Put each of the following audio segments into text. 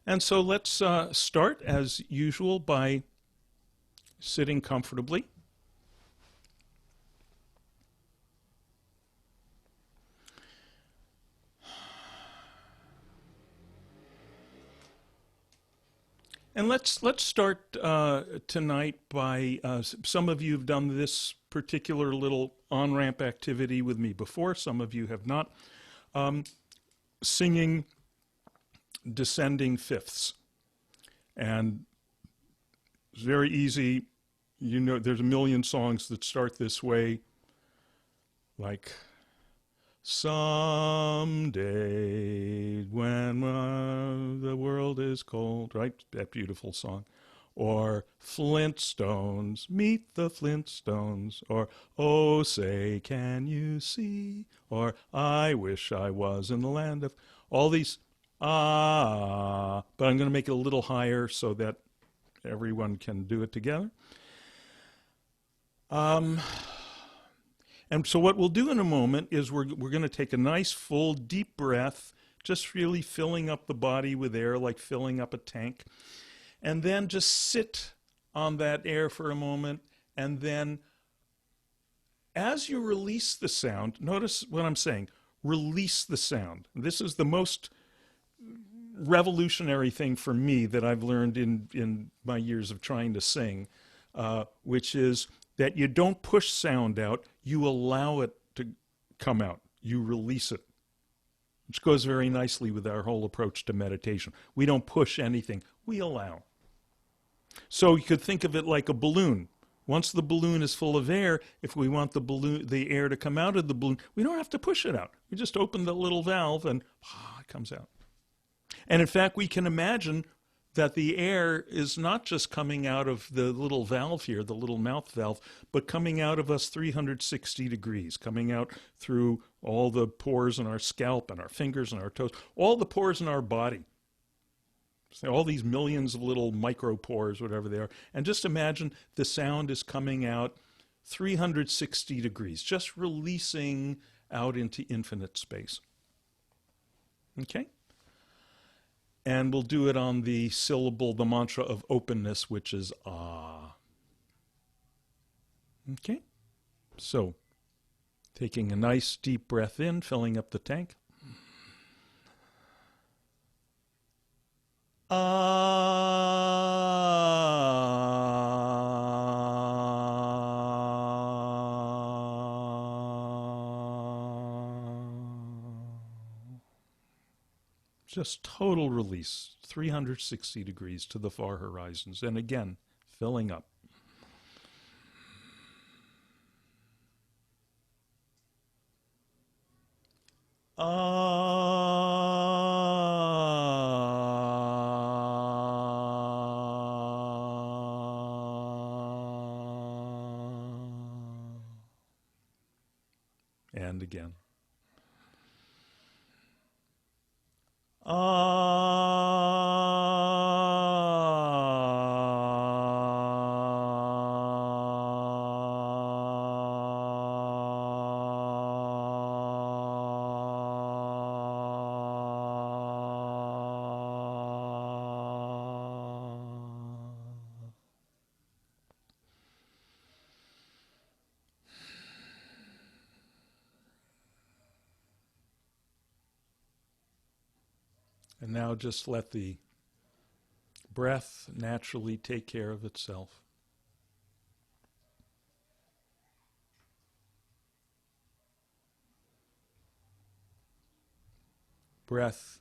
And so let's start as usual by sitting comfortably. And let's start tonight by some of you have done this particular little on-ramp activity with me before. Some of you have not. Singing descending fifths. And it's very easy. You know, there's a million songs that start this way, like someday when the world is cold, right? That beautiful song. Or Flintstones, meet the Flintstones. Or oh, say, can you see? Or I wish I was in the land of... All these, but I'm going to make it a little higher so that everyone can do it together. And so what we'll do in a moment is we're going to take a nice full deep breath, just really filling up the body with air like filling up a tank. And then just sit on that air for a moment. And then as you release the sound, notice what I'm saying, release the sound. This is the most revolutionary thing for me that I've learned in my years of trying to sing, which is that you don't push sound out, you allow it to come out. You release it, which goes very nicely with our whole approach to meditation. We don't push anything, we allow. So you could think of it like a balloon. Once the balloon is full of air, if we want the air to come out of the balloon, we don't have to push it out. We just open the little valve and it comes out. And in fact, we can imagine that the air is not just coming out of the little valve here, the little mouth valve, but coming out of us 360 degrees, coming out through all the pores in our scalp and our fingers and our toes, all the pores in our body. So all these millions of little micropores, whatever they are. And just imagine the sound is coming out 360 degrees, just releasing out into infinite space. Okay? And we'll do it on the syllable, the mantra of openness, which is ah. Okay? So, taking a nice deep breath in, filling up the tank. Just total release, 360 degrees to the far horizons. And again, filling up. And again. And now just let the breath naturally take care of itself. Breath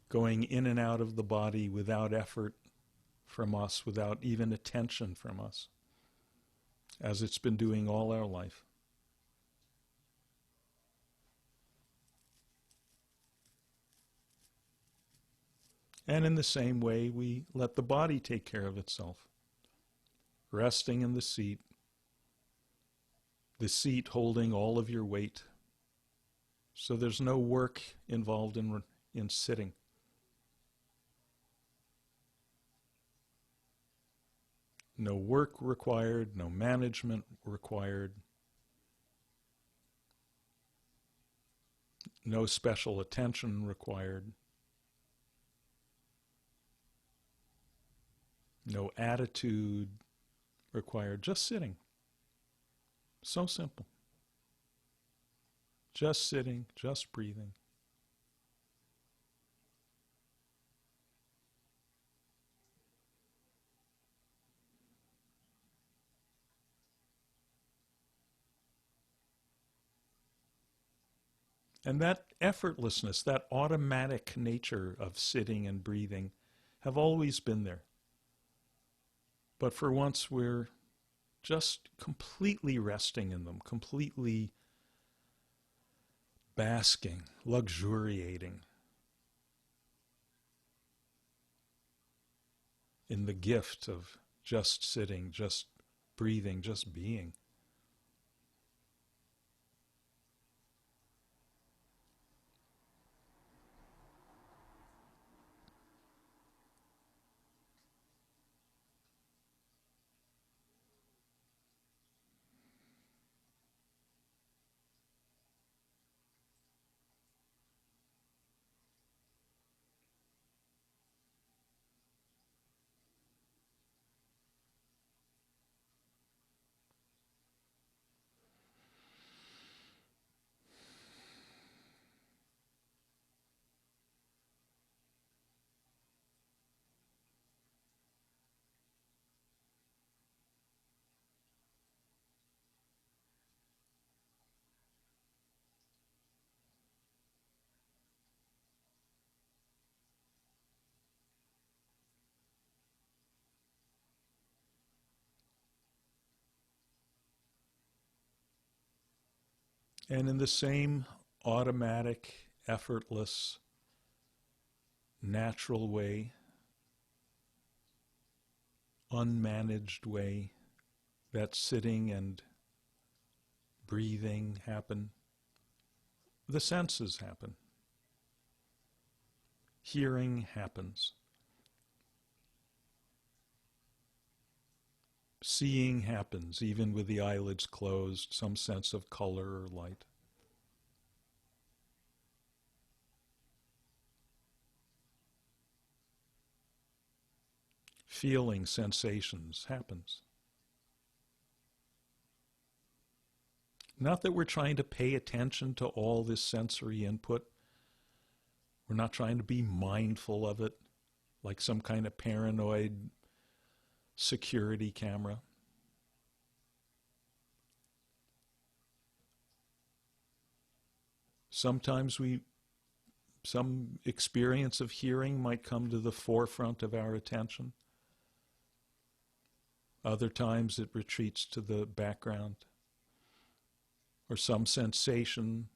going in and out of the body without effort from us, without even attention from us, as it's been doing all our life. And in the same way, we let the body take care of itself. Resting in the seat holding all of your weight. So there's no work involved in sitting. No work required, no management required. No special attention required. No attitude required, just sitting. So simple. Just sitting, just breathing. And that effortlessness, that automatic nature of sitting and breathing have always been there. But for once we're just completely resting in them, completely basking, luxuriating in the gift of just sitting, just breathing, just being. And in the same automatic, effortless, natural way, unmanaged way that sitting and breathing happen, the senses happen. Hearing happens. Seeing happens, even with the eyelids closed, some sense of color or light. Feeling sensations happens. Not that we're trying to pay attention to all this sensory input. We're not trying to be mindful of it like some kind of paranoid security camera. Sometimes some experience of hearing might come to the forefront of our attention. Other times it retreats to the background. Or some sensation,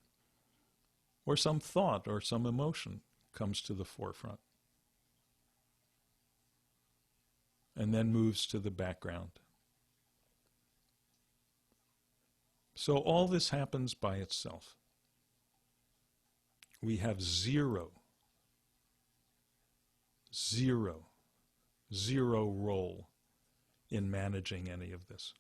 or some thought, or some emotion comes to the forefront. And then moves to the background. So all this happens by itself. We have zero role in managing any of this.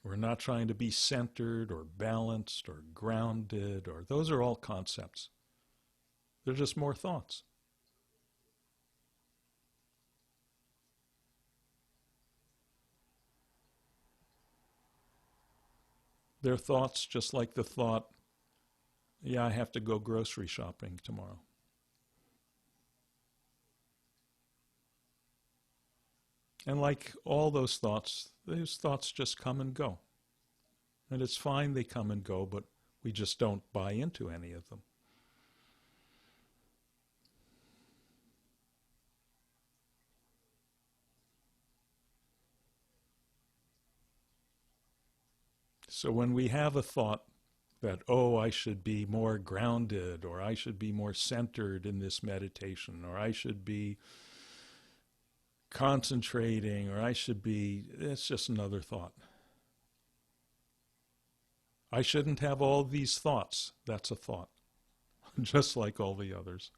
We're not trying to be centered or balanced or grounded, or those are all concepts. They're just more thoughts. They're thoughts just like the thought, yeah, I have to go grocery shopping tomorrow. And like all those thoughts just come and go. And it's fine they come and go, but we just don't buy into any of them. So when we have a thought that, oh, I should be more grounded, or I should be more centered in this meditation, or I should be concentrating, or it's just another thought. I shouldn't have all these thoughts. That's a thought, just like all the others.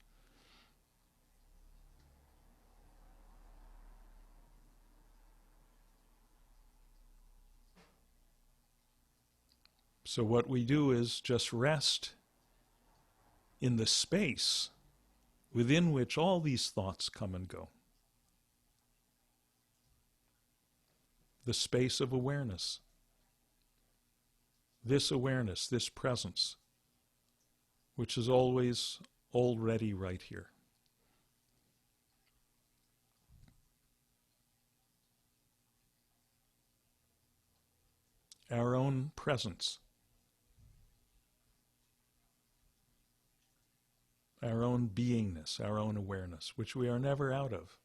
So what we do is just rest in the space within which all these thoughts come and go. The space of awareness. This awareness, this presence, which is always already right here. Our own presence, our own beingness, our own awareness, which we are never out of.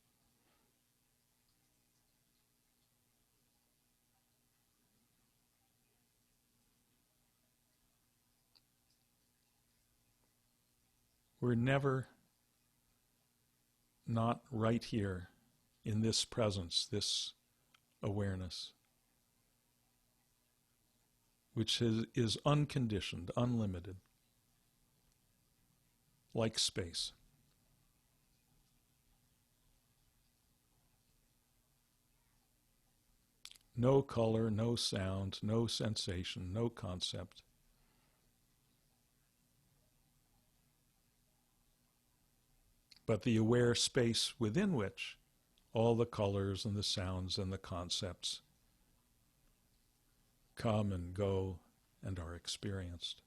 We're never not right here in this presence, this awareness, which is unconditioned, unlimited, like space. No color, no sound, no sensation, no concept. But the aware space within which all the colors and the sounds and the concepts come and go and are experienced.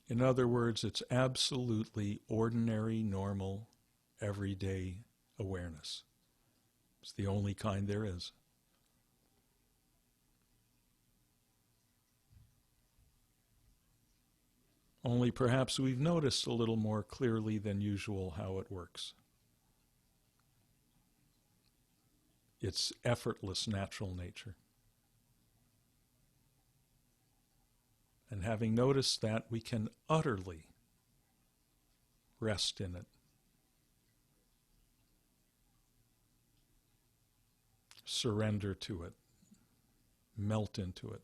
In other words, it's absolutely ordinary, normal, everyday awareness. It's the only kind there is. Only perhaps we've noticed a little more clearly than usual how it works. Its effortless natural nature. And having noticed that, we can utterly rest in it. Surrender to it. Melt into it.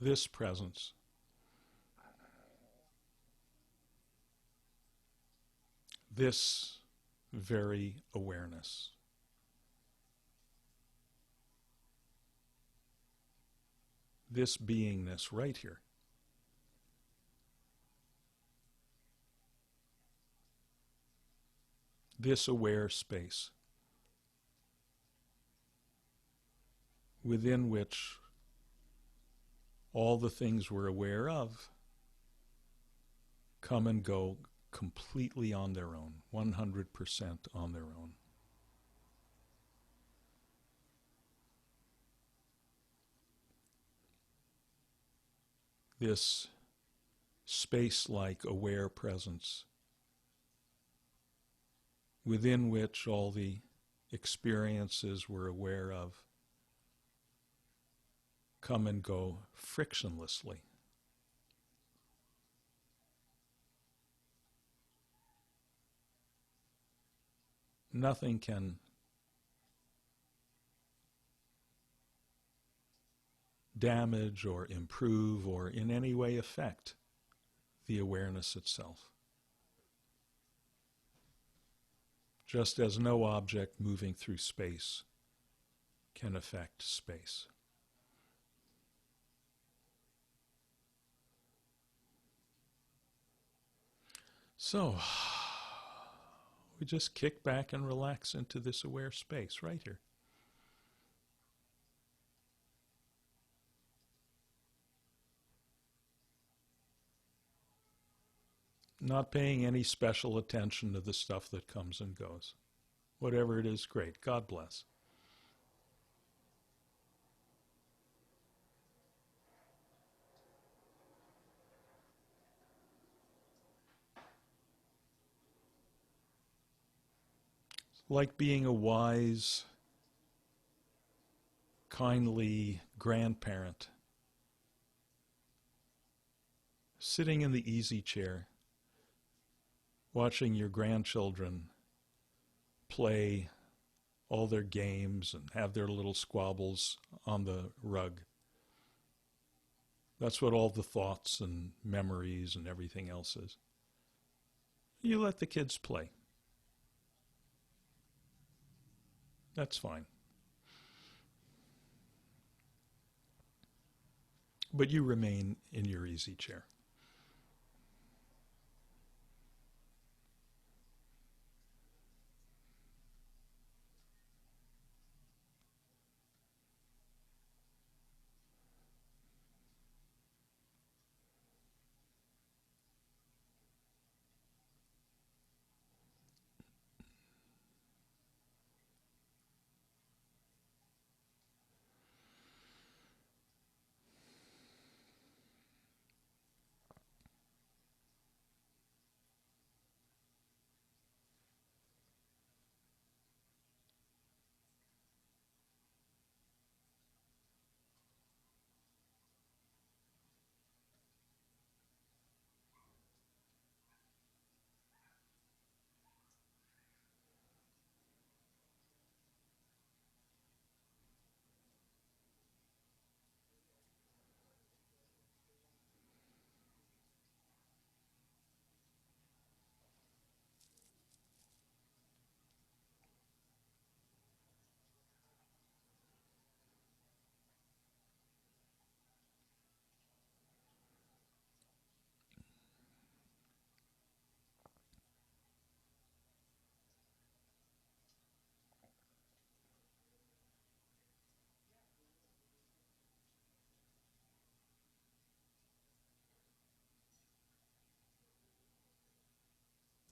this presence, this very awareness. This beingness right here. This aware space within which all the things we're aware of come and go completely on their own, 100% on their own. This space-like aware presence within which all the experiences we're aware of come and go frictionlessly. Nothing can damage or improve or in any way affect the awareness itself. Just as no object moving through space can affect space. So, we just kick back and relax into this aware space right here. Not paying any special attention to the stuff that comes and goes. Whatever it is, great. God bless. It's like being a wise, kindly grandparent, sitting in the easy chair, watching your grandchildren play all their games and have their little squabbles on the rug. That's what all the thoughts and memories and everything else is. You let the kids play. That's fine. But you remain in your easy chair.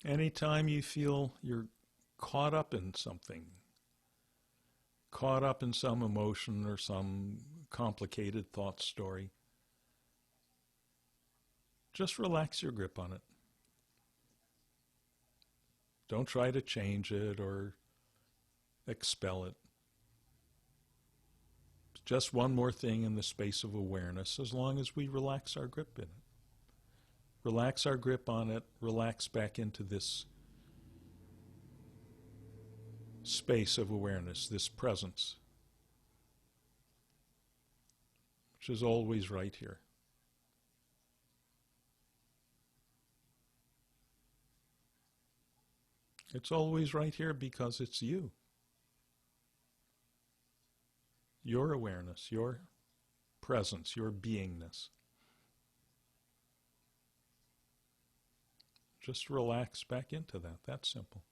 Anytime you feel you're caught up in something, caught up in some emotion or some complicated thought story, just relax your grip on it. Don't try to change it or expel it. It's just one more thing in the space of awareness as long as we relax our grip in it. Relax our grip on it, relax back into this space of awareness, this presence, which is always right here. It's always right here because it's you, your awareness, your presence, your beingness. Just relax back into that. That's simple.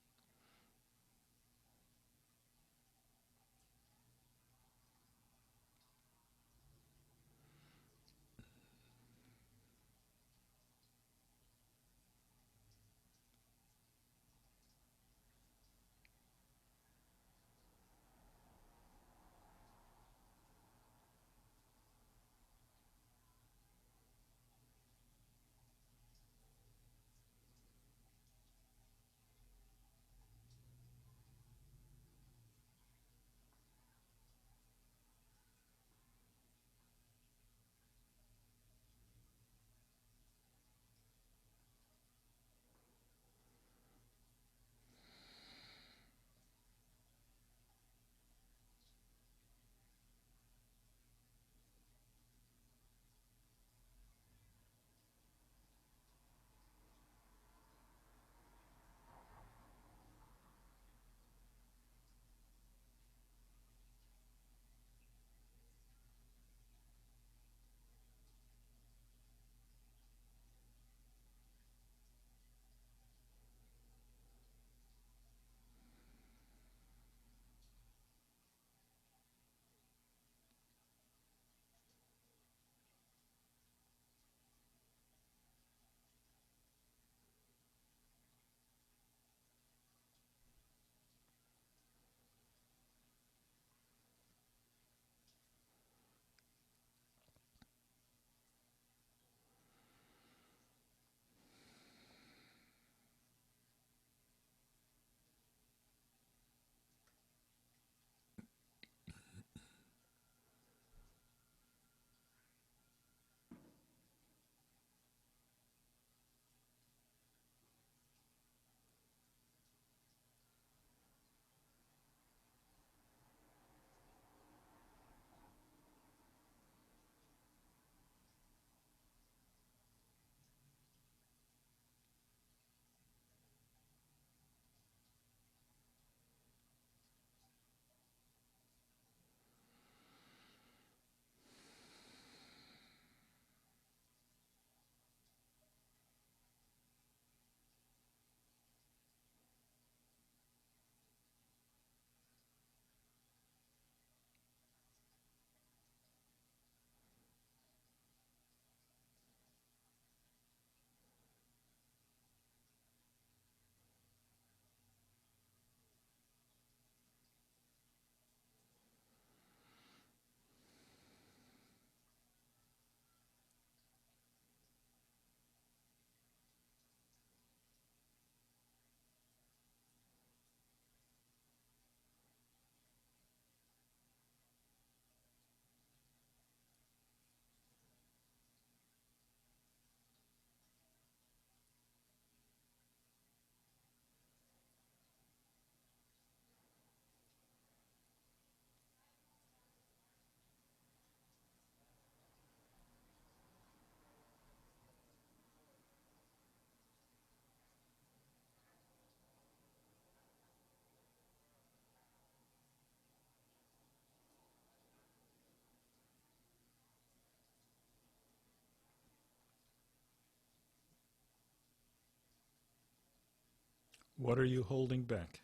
What are you holding back?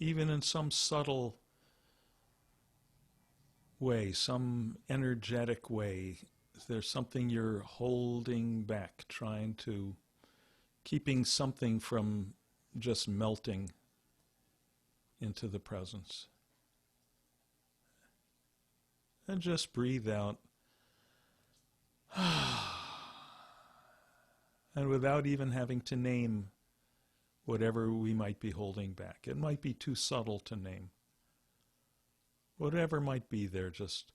Even in some subtle way, some energetic way, there's something you're holding back, trying to, keeping something from just melting into the presence. And just breathe out. And without even having to name whatever we might be holding back. It might be too subtle to name. Whatever might be there, just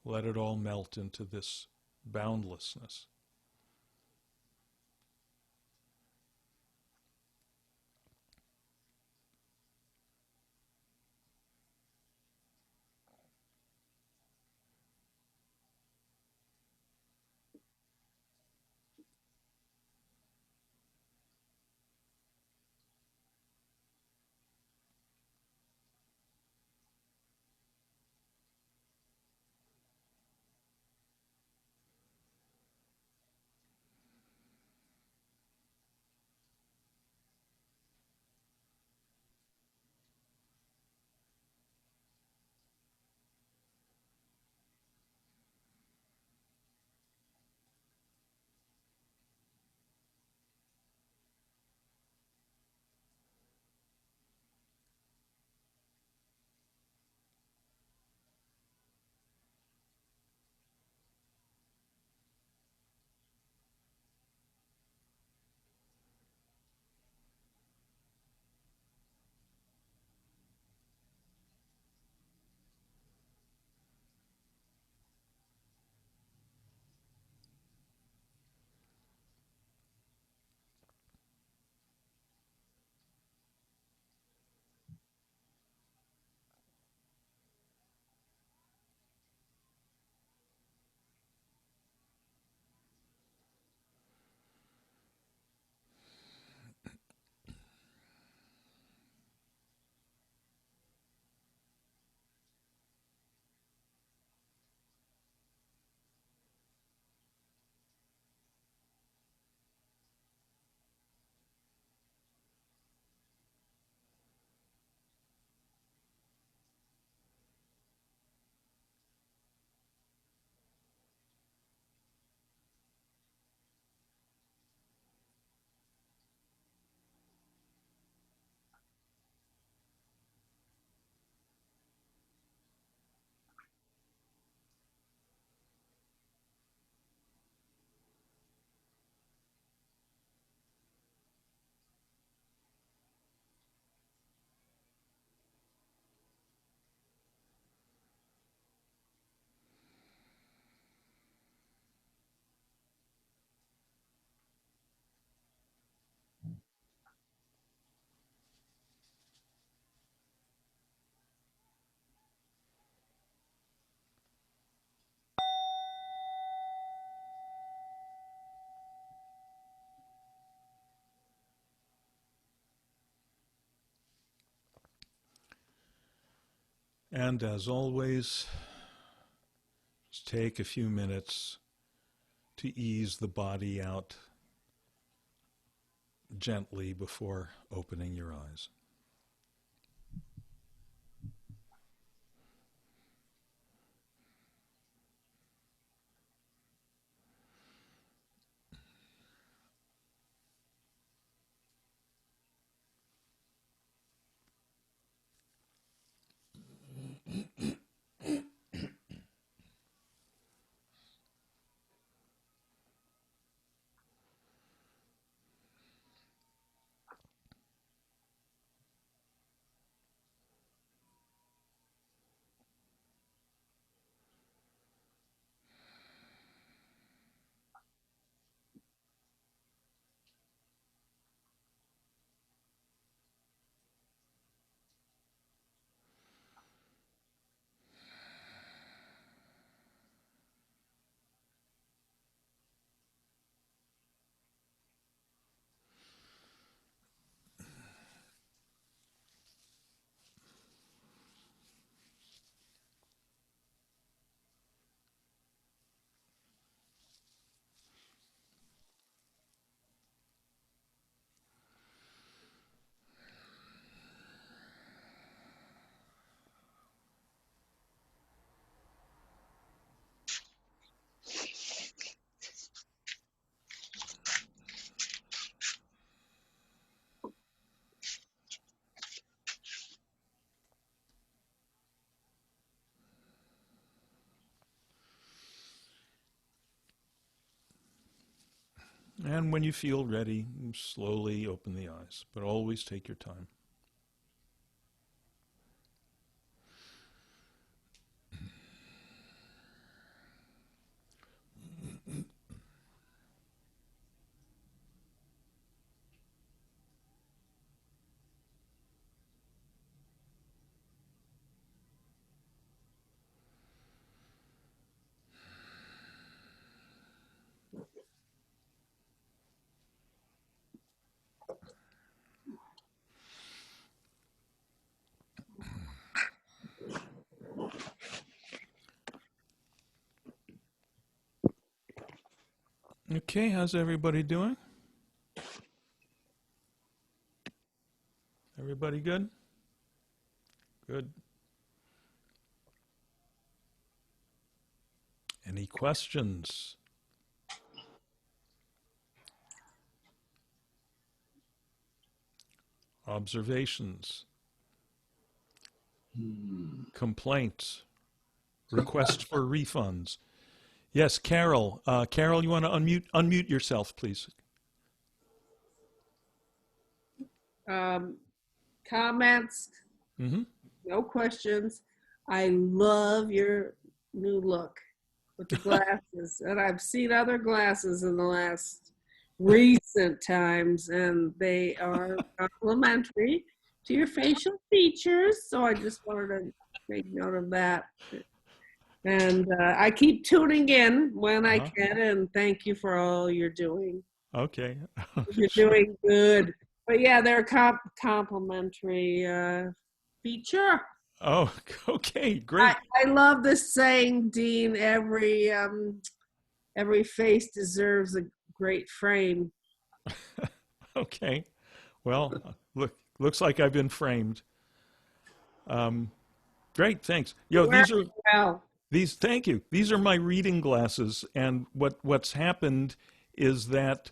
let it all melt into this boundlessness. And as always, just take a few minutes to ease the body out gently before opening your eyes. And when you feel ready, slowly open the eyes, but always take your time. Okay, how's everybody doing? Everybody good? Good. Any questions? Observations? Complaints? Requests for refunds? Yes, Carol. Carol, you want to unmute yourself, please? Comments, Mm-hmm. no questions. I love your new look with the glasses. And I've seen other glasses in the last recent times, and they are complementary to your facial features. So I just wanted to make note of that. And I keep tuning in when I can, and thank you for all you're doing. Okay. You're Sure. doing good. But yeah, they're a complimentary feature. Oh, okay, great. I love this saying, Dean. Every face deserves a great frame. Okay. Well, looks like I've been framed. Great, thanks. Yo, Well, thank you. These are my reading glasses, and what's happened is that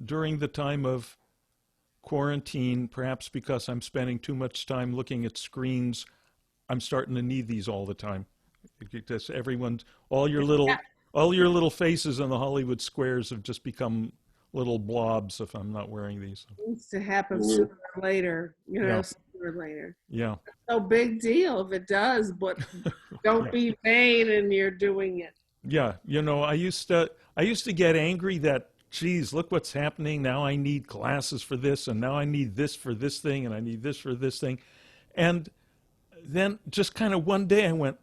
during the time of quarantine, perhaps because I'm spending too much time looking at screens, I'm starting to need these all the time. Because all your little faces in the Hollywood squares have just become little blobs if I'm not wearing these. it needs to happen sooner or later. Yeah, Sooner or later. yeah, No big deal if it does, but don't yeah, be vain and you're doing it. yeah. I used to get angry that, geez, look what's happening now. I need glasses for this, and now I need this for this thing, and I need this for this thing, and then just kind of one day I went,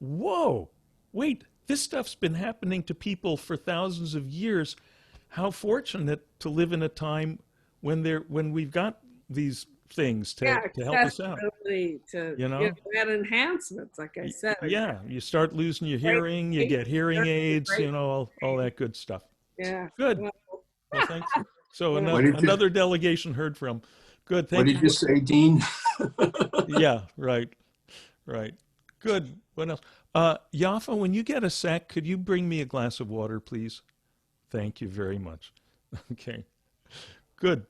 whoa, wait, this stuff's been happening to people for thousands of years. How fortunate to live in a time when we've got these things Yeah, to help us out, accessibility to, you know? add enhancements, like I said. Yeah, you start losing your Great, hearing, you great, get hearing aids, great. all that good stuff. Yeah. Good. Well, Well, thanks. So well, What did you another delegation heard from. Good. What Thank did you. you say, Dean? Yeah, right. Right. Good. What else? Yafa, when you get a sec, could you bring me a glass of water, please? Thank you very much. Okay. Good.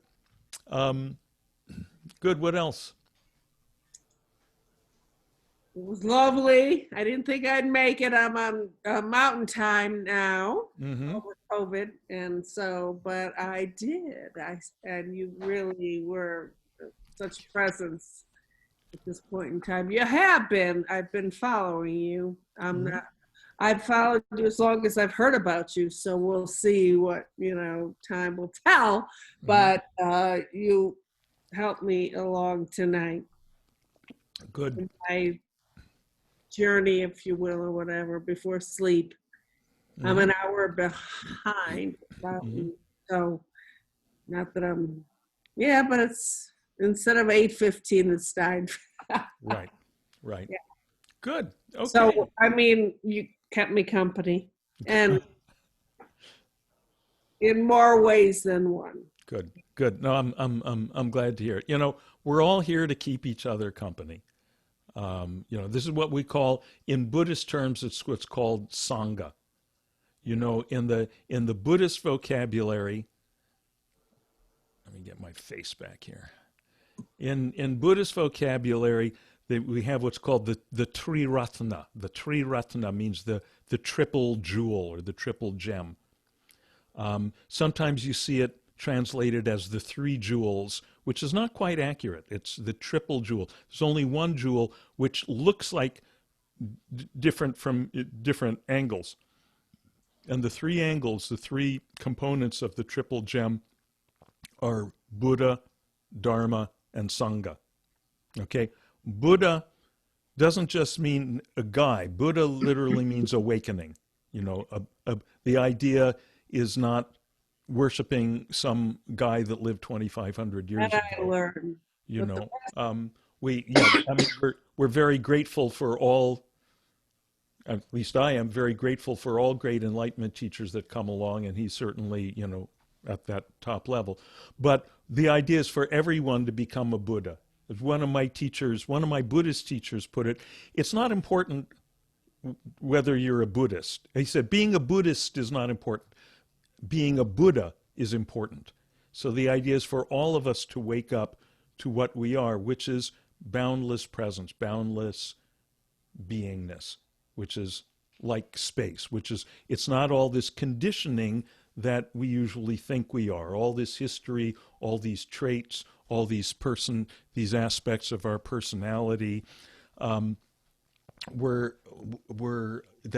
Um, good. What else? it was lovely. I didn't think I'd make it. I'm on mountain time now Mm-hmm. over COVID, and so, but I did. And you really were such a presence at this point in time. You have been. I've been following you. I'm Mm-hmm. not. I've followed you as long as I've heard about you. So we'll see what time will tell. Mm-hmm. But you helped me along tonight Good. in my journey, if you will, or whatever, before sleep. I'm Mm-hmm. an hour behind about Mm-hmm. you. So not that I'm, yeah, but it's instead of 8:15, it's 9. Right. Right. Yeah. Good. Okay. So I mean, you kept me company, and in more ways than one. Good. Good. No, I'm glad to hear it. We're all here to keep each other company. This is what we call, in Buddhist terms, it's what's called sangha. In the Buddhist vocabulary, let me get my face back here. In Buddhist vocabulary, we have what's called the Triratna. The Triratna means the triple jewel or the triple gem. Sometimes you see it translated as the three jewels, which is not quite accurate. It's the triple jewel. There's only one jewel, which looks like different from different angles. And the three angles, the three components of the triple gem are Buddha, Dharma, and Sangha. Okay? Buddha doesn't just mean a guy. Buddha literally means awakening. The idea is not worshiping some guy that lived 2,500 years That I ago. learned. You But the, know, I mean, we're very grateful for all. At least I am very grateful for all great enlightenment teachers that come along, and he's certainly, at that top level. But the idea is for everyone to become a Buddha. As one of my Buddhist teachers put it, it's not important whether you're a Buddhist. He said, being a Buddhist is not important. Being a Buddha is important. So the idea is for all of us to wake up to what we are, which is boundless presence, boundless beingness, which is like space, it's not all this conditioning that we usually think we are, all this history, all these traits, all these aspects of our personality. We're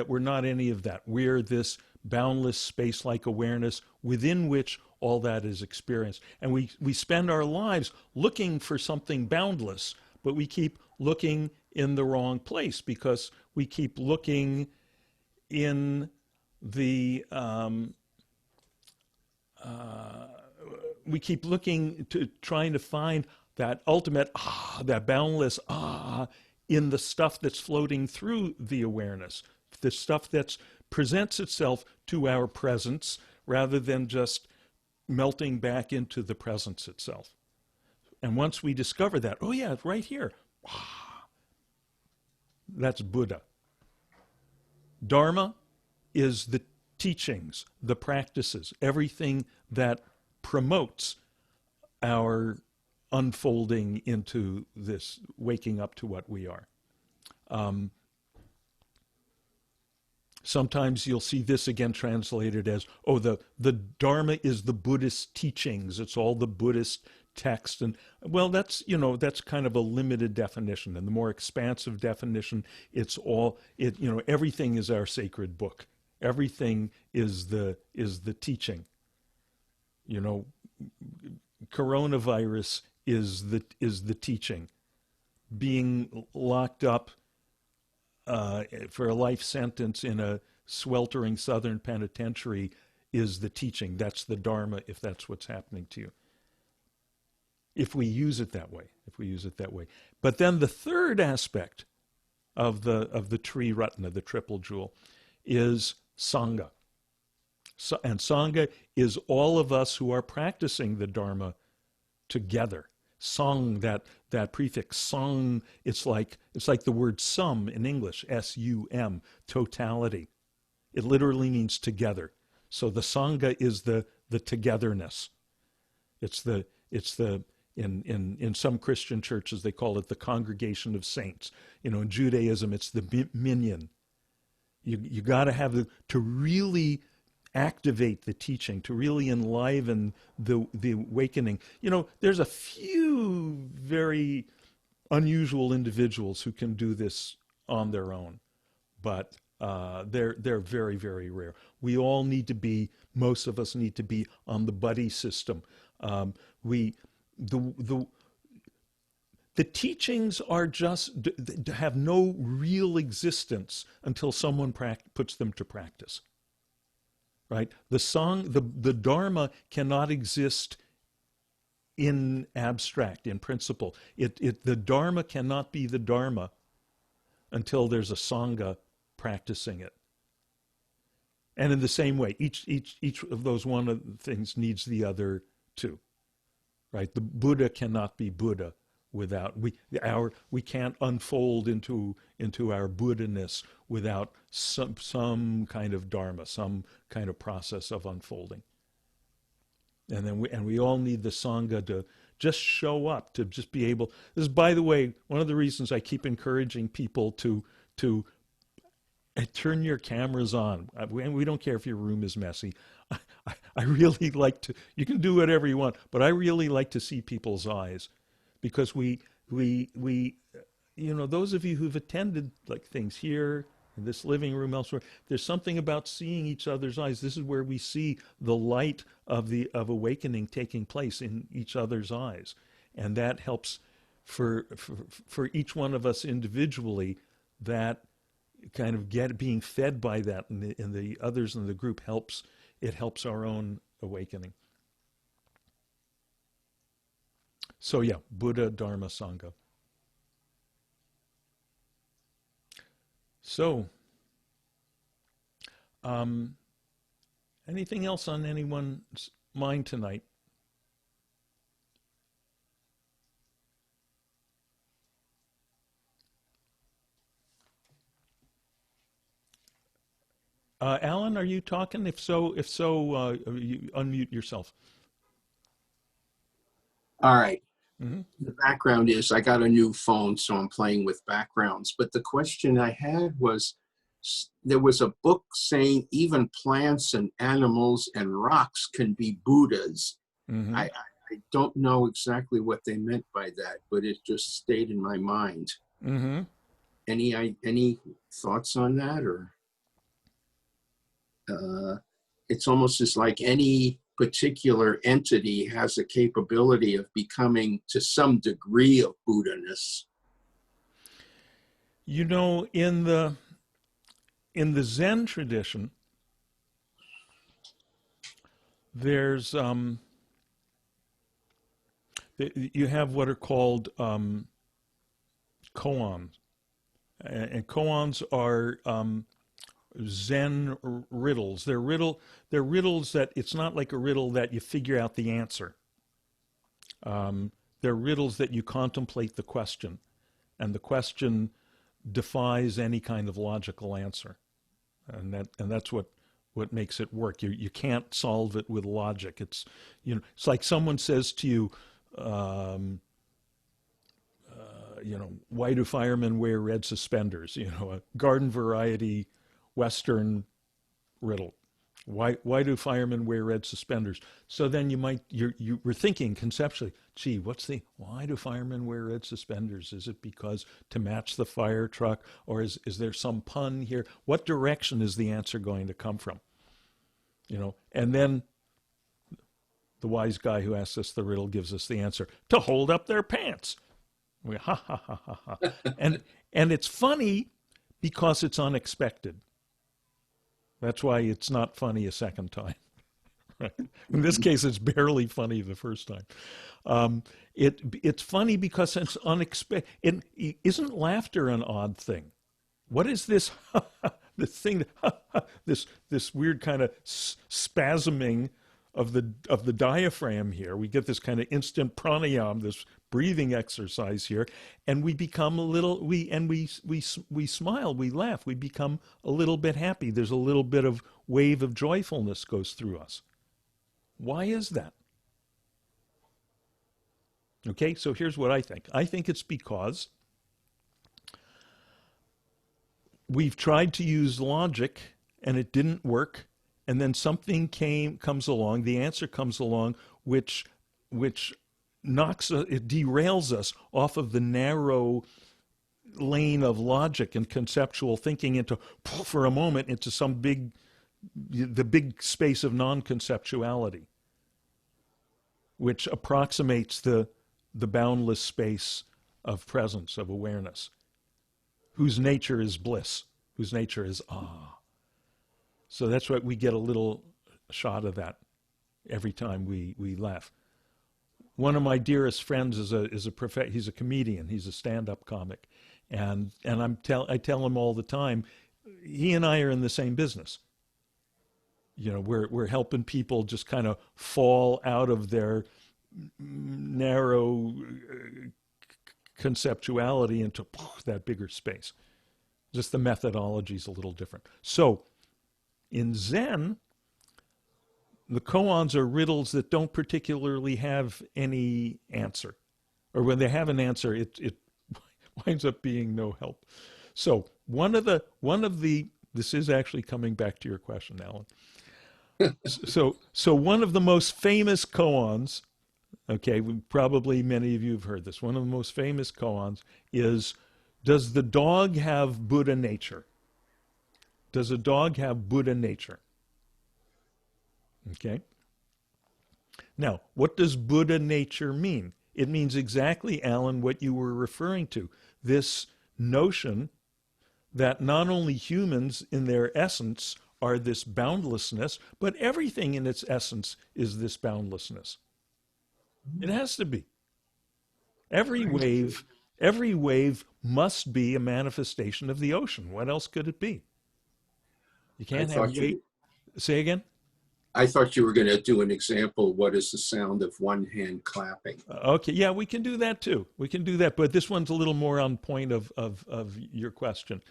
not any of that. We're this boundless space-like awareness within which all that is experienced. And we spend our lives looking for something boundless, but we keep looking in the wrong place because we keep looking in the we keep looking to trying to find that ultimate that boundless in the stuff that's floating through the awareness, the stuff that presents itself to our presence rather than just melting back into the presence itself. And once we discover that, oh yeah, it's right here. That's Buddha. Dharma is the teachings, the practices, everything that promotes our unfolding into this waking up to what we are. Sometimes you'll see this again translated as, the Dharma is the Buddhist teachings. It's all the Buddhist text. And well, that's kind of a limited definition. And the more expansive definition, everything is our sacred book. Everything is the teaching. Coronavirus is the teaching. Being locked up for a life sentence in a sweltering southern penitentiary is the teaching. That's the Dharma, if that's what's happening to you. If we use it that way. if we use it that way. But then the third aspect of the Tri Ratna, the triple jewel, is Sangha. So, and Sangha is all of us who are practicing the Dharma together. Sang, that prefix sang, it's like the word sum in English, S-U-M, totality. It literally means together. So the Sangha is the togetherness. It's the in some Christian churches they call it the congregation of saints. In Judaism it's the minyan. You got to have to really activate the teaching, to really enliven the awakening. There's a few very unusual individuals who can do this on their own, but they're very, very rare. We all need to be. Most of us need to be on the buddy system. We the teachings are just have no real existence until someone puts them to practice. Right? The Dharma cannot exist in abstract, in principle. The Dharma cannot be the Dharma until there's a Sangha practicing it. And in the same way, each of those one of the things needs the other two. Right? The Buddha cannot be Buddha without we can't unfold into our Buddha-ness without some kind of Dharma, some kind of process of unfolding. And then we all need the Sangha to just show up, to just be able. This is, by the way, one of the reasons I keep encouraging people to turn your cameras on. We don't care if your room is messy. I really like to. You can do whatever you want, but I really like to see people's eyes, because we those of you who've attended like things here in this living room, elsewhere, there's something about seeing each other's eyes. This is where we see the light of awakening taking place in each other's eyes, and that helps for each one of us individually. That kind of being fed by that, and the others in the group helps our own awakening. So yeah, Buddha, Dharma, Sangha. So, anything else on anyone's mind tonight? Alan, are you talking? If so, you unmute yourself. All right. Mm-hmm. The background is I got a new phone, so I'm playing with backgrounds. But the question I had was, there was a book saying even plants and animals and rocks can be Buddhas. Mm-hmm. I don't know exactly what they meant by that, but it just stayed in my mind. Mm-hmm. Any thoughts on that? Or it's almost as like any particular entity has a capability of becoming to some degree of Buddha-ness. In the Zen tradition, there's you have what are called koans, and koans are Zen riddles. They're riddles that it's not like a riddle that you figure out the answer. They're riddles that you contemplate the question, and the question defies any kind of logical answer, and that's what makes it work. You can't solve it with logic. It's like someone says to you, why do firemen wear red suspenders? A garden variety Western riddle. Why do firemen wear red suspenders? So then you were thinking conceptually, gee, why do firemen wear red suspenders? Is it because to match the fire truck, or is there some pun here? What direction is the answer going to come from? And then the wise guy who asks us the riddle gives us the answer: to hold up their pants. We ha ha ha ha ha. And it's funny because it's unexpected. That's why it's not funny a second time, Right. In this case, it's barely funny the first time. It's funny because it's unexpected. Isn't laughter an odd thing? What is this? This thing, this weird kind of spasming of the diaphragm here. We get this kind of instant pranayama, this breathing exercise here, and we become a little. We smile, we laugh, we become a little bit happy. There's a little bit of wave of joyfulness goes through us. Why is that? Okay, so here's what I think. I think it's because we've tried to use logic and it didn't work, and then something comes along, the answer comes along, which it derails us off of the narrow lane of logic and conceptual thinking into, for a moment, into the big space of non-conceptuality, which approximates the boundless space of presence, of awareness, whose nature is bliss, whose nature is ah. So that's why we get a little shot of that every time we laugh. One of my dearest friends he's a comedian, he's a stand-up comic, and I tell him all the time, he and I are in the same business. You know, we're helping people just kind of fall out of their narrow conceptuality into that bigger space. Just the methodology is a little different. So in Zen, the koans are riddles that don't particularly have any answer. Or when they have an answer, it winds up being no help. So one of the this is actually coming back to your question, Alan. So one of the most famous koans, okay, probably many of you have heard this. One of the most famous koans is, does the dog have Buddha nature? Does a dog have Buddha nature? Okay. Now, what does Buddha nature mean? It means exactly, Alan, what you were referring to. This notion that not only humans in their essence are this boundlessness, but everything in its essence is this boundlessness. It has to be. Every wave must be a manifestation of the ocean. What else could it be? You can't have weight. Say again? I thought you were going to do an example. What is the sound of one hand clapping? Okay, yeah, we can do that too. We can do that, but this one's a little more on point of your question.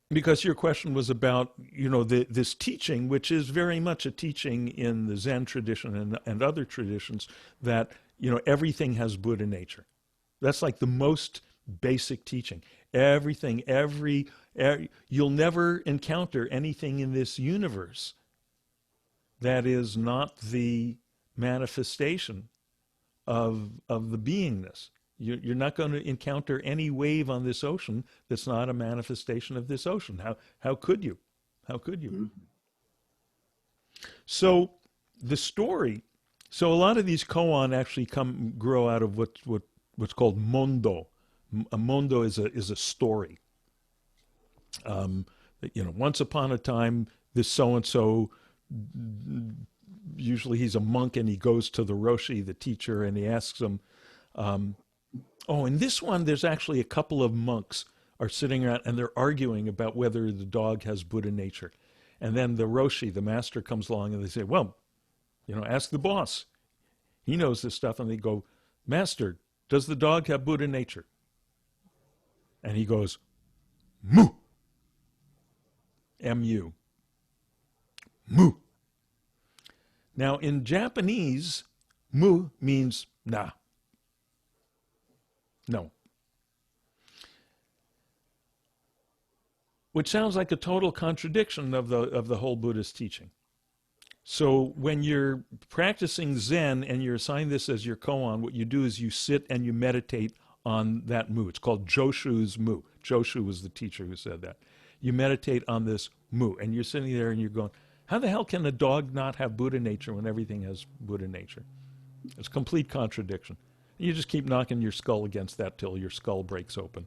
Because your question was about, you know, this teaching, which is very much a teaching in the Zen tradition and other traditions, that, you know, everything has Buddha nature. That's like the most basic teaching. Everything, you'll never encounter anything in this universe that is not the manifestation of the beingness. You're not going to encounter any wave on this ocean that's not a manifestation of this ocean. How could you? How could you? Mm-hmm. So the story. So a lot of these koan actually grow out of what's called mondo. A mondo is a story. You know, once upon a time, this so and so. Usually he's a monk, and he goes to the Roshi, the teacher, and he asks him. In this one, there's actually a couple of monks are sitting around and they're arguing about whether the dog has Buddha nature. And then the Roshi, the master, comes along and they say, well, you know, ask the boss. He knows this stuff. And they go, Master, does the dog have Buddha nature? And he goes, Mu. M-U. Mu. Now, in Japanese, mu means nah. No. Which sounds like a total contradiction of the whole Buddhist teaching. So when you're practicing Zen and you're assigned this as your koan, what you do is you sit and you meditate on that mu. It's called Joshu's mu. Joshu was the teacher who said that. You meditate on this mu, and you're sitting there and you're going, how the hell can a dog not have Buddha nature when everything has Buddha nature? It's a complete contradiction. You just keep knocking your skull against that till your skull breaks open.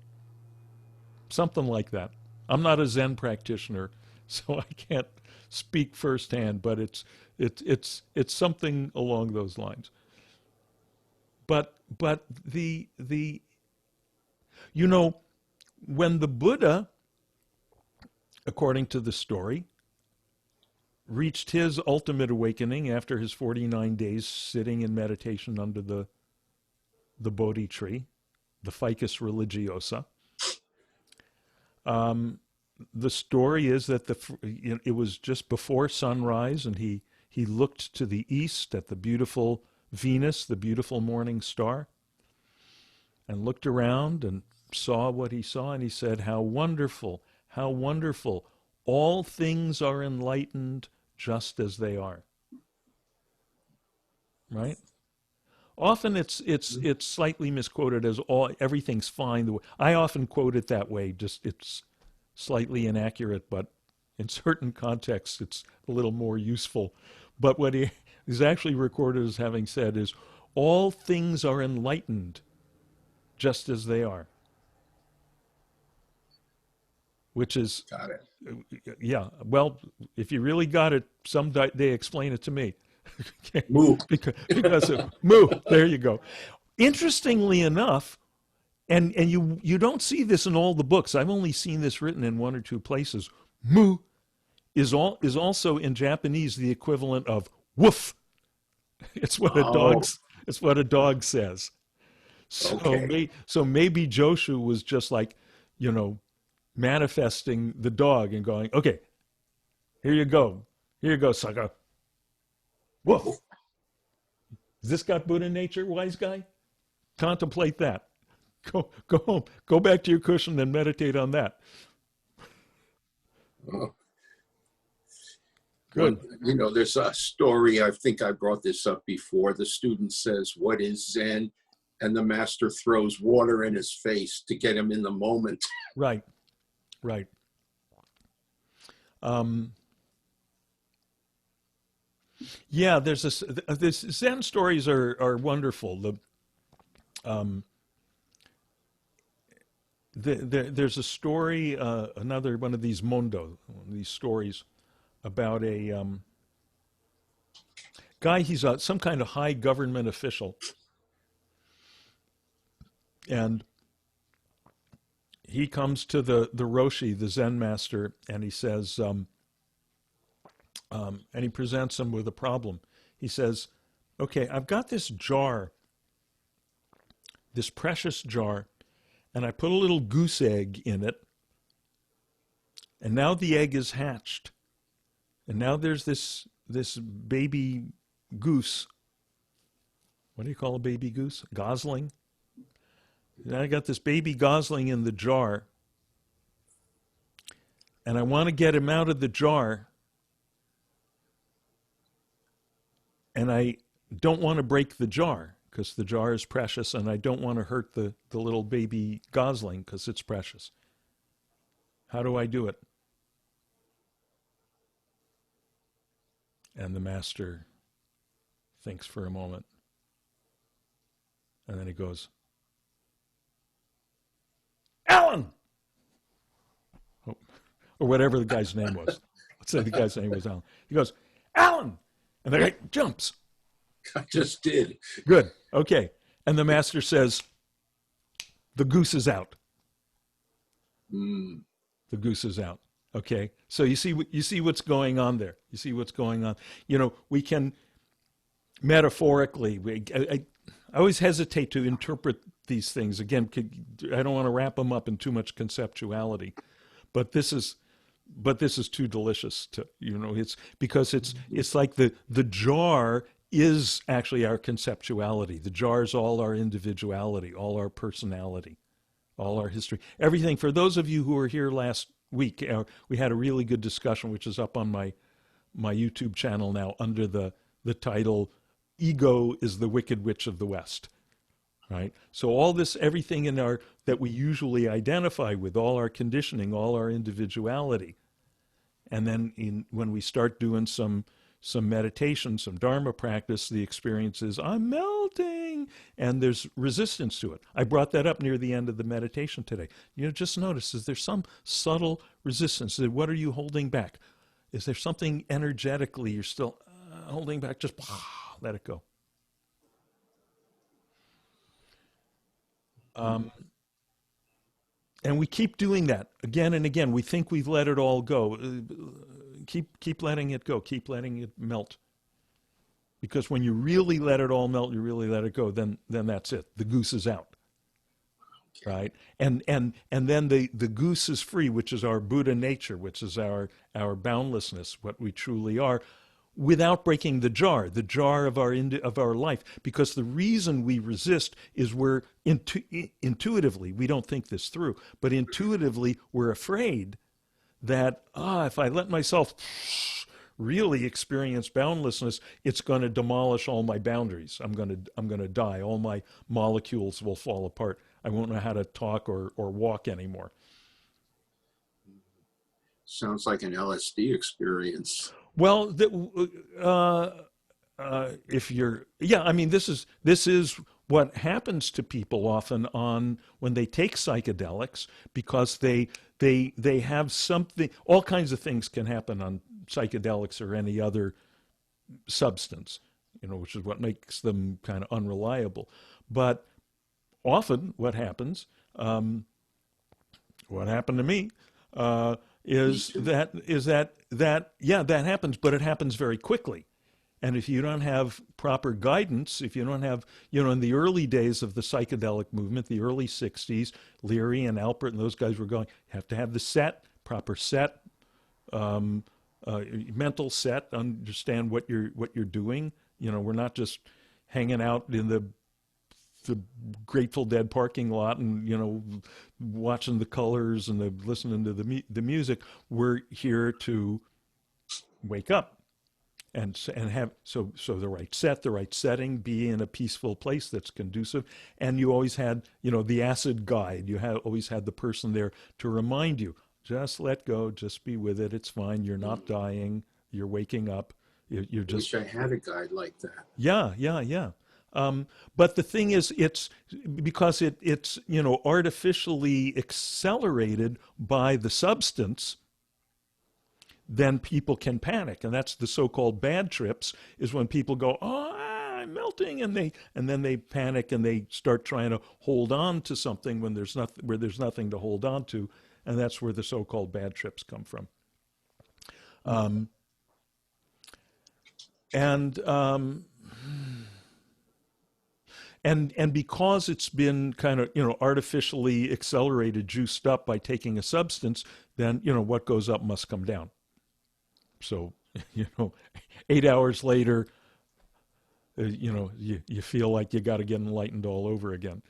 Something like that. I'm not a Zen practitioner, so I can't speak firsthand, but it's something along those lines. But the you know, when the Buddha, according to the story, reached his ultimate awakening after his 49 days sitting in meditation under the Bodhi tree, the Ficus religiosa. The story is that it was just before sunrise, and he looked to the east at the beautiful Venus, the beautiful morning star, and looked around and saw what he saw, and he said, how wonderful, how wonderful. All things are enlightened just as they are. Right? Often it's slightly misquoted as everything's fine. I often quote it that way. Just it's slightly inaccurate, but in certain contexts it's a little more useful. But what he is actually recorded as having said is, all things are enlightened just as they are. Which is, Got it. yeah, well, if you really got it, someday explain it to me. Moo. because of moo, there you go. Interestingly enough, and you don't see this in all the books. I've only seen this written in one or two places. Moo is also in Japanese the equivalent of woof. It's what a dog says. So Okay. so maybe Joshu was just like, manifesting the dog and going, okay, here you go, sucker. Woof. Has this got Buddha nature, wise guy? Contemplate that. Go home. Go back to your cushion and meditate on that. Oh, Good. there's a story, I think I brought this up before. The student says, what is Zen? And the master throws water in his face to get him in the moment. Right. Right. Yeah, there's this Zen stories are wonderful. There's a story, another one of these these stories about a guy. He's some kind of high government official, and he comes to the Roshi, the Zen master, and he says, and he presents him with a problem. He says, okay, I've got this jar, this precious jar, and I put a little goose egg in it, and now the egg is hatched. And now there's this baby goose. What do you call a baby goose? Gosling? And I got this baby gosling in the jar, and I want to get him out of the jar, and I don't want to break the jar because the jar is precious, and I don't want to hurt the little baby gosling because it's precious. How do I do it? And the master thinks for a moment, and then he goes, Alan! Oh, or whatever the guy's name was. Let's say the guy's name was Alan. He goes, Alan! And the guy jumps. I just did. Good. Okay. And the master says, the goose is out. Mm. The goose is out. Okay. So you see what's going on there. You see what's going on. We can metaphorically, I always hesitate to interpret these things. Again, I don't want to wrap them up in too much conceptuality, but this is too delicious to, it's because it's like the jar is actually our conceptuality. The jar is all our individuality, all our personality, all our history, everything. For those of you who were here last week, we had a really good discussion, which is up on my YouTube channel now under the title, Ego is the Wicked Witch of the West. Right? So all this, everything that we usually identify with, all our conditioning, all our individuality. And then when we start doing some some meditation, some Dharma practice, the experience is, I'm melting, and there's resistance to it. I brought that up near the end of the meditation today. Just notice, is there some subtle resistance? What are you holding back? Is there something energetically you're still holding back? Just let it go. And we keep doing that again and again. We think we've let it all go. Keep letting it go. Keep letting it melt. Because when you really let it all melt, you really let it go, then that's it. The goose is out. Right? And then the goose is free, which is our Buddha nature, which is our boundlessness, what we truly are, without breaking the jar of our life. Because the reason we resist is we're intuitively, we don't think this through, but intuitively we're afraid that if I let myself really experience boundlessness, it's going to demolish all my boundaries. I'm going to die. All my molecules will fall apart. I won't know how to talk or walk anymore. Sounds like an LSD experience. Well, if you're, I mean, this is what happens to people often when they take psychedelics, because they have something. All kinds of things can happen on psychedelics or any other substance, which is what makes them kind of unreliable. But often, what happens, what happened to me, is that happens, but it happens very quickly. And if you don't have proper guidance, if you don't have, in the early days of the psychedelic movement, the early 60s, Leary and Alpert and those guys were going, you have to have the proper set, mental set, understand what you're doing. We're not just hanging out in the Grateful Dead parking lot and watching the colors and listening to the music. We're here to wake up and have so the right set, the right setting, be in a peaceful place that's conducive. And you always had the acid guide. You always had the person there to remind you, just let go, just be with it. It's fine. You're not dying. You're waking up. You're just. I wish I had a guide like that. Yeah. But the thing is, it's because it's artificially accelerated by the substance. Then people can panic, and that's the so-called bad trips. Is when people go, I'm melting, and then they panic and they start trying to hold on to something when there's nothing to hold on to, and that's where the so-called bad trips come from. And because it's been kind of artificially accelerated, juiced up by taking a substance, then what goes up must come down. So 8 hours later, you feel like you got to get enlightened all over again.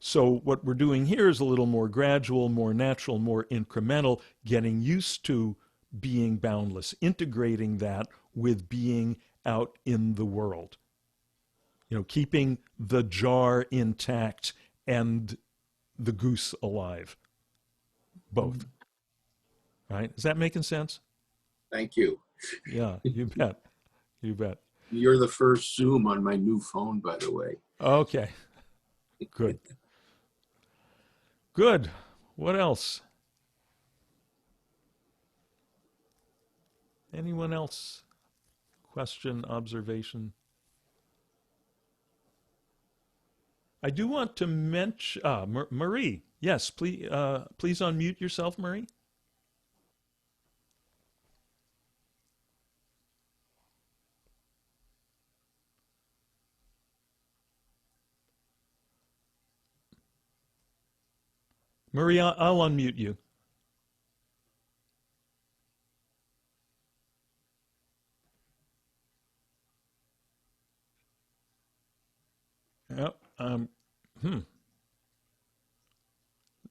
So what we're doing here is a little more gradual, more natural, more incremental, getting used to being boundless, integrating that with being out in the world. Keeping the jar intact and the goose alive. Both. Right? Is that making sense? Thank you. Yeah, you bet. You bet. You're the first Zoom on my new phone, by the way. Okay. Good. Good. What else? Anyone else? Question, observation? I do want to mention Marie. Yes, please unmute yourself, Marie. Marie, I'll unmute you. Yep.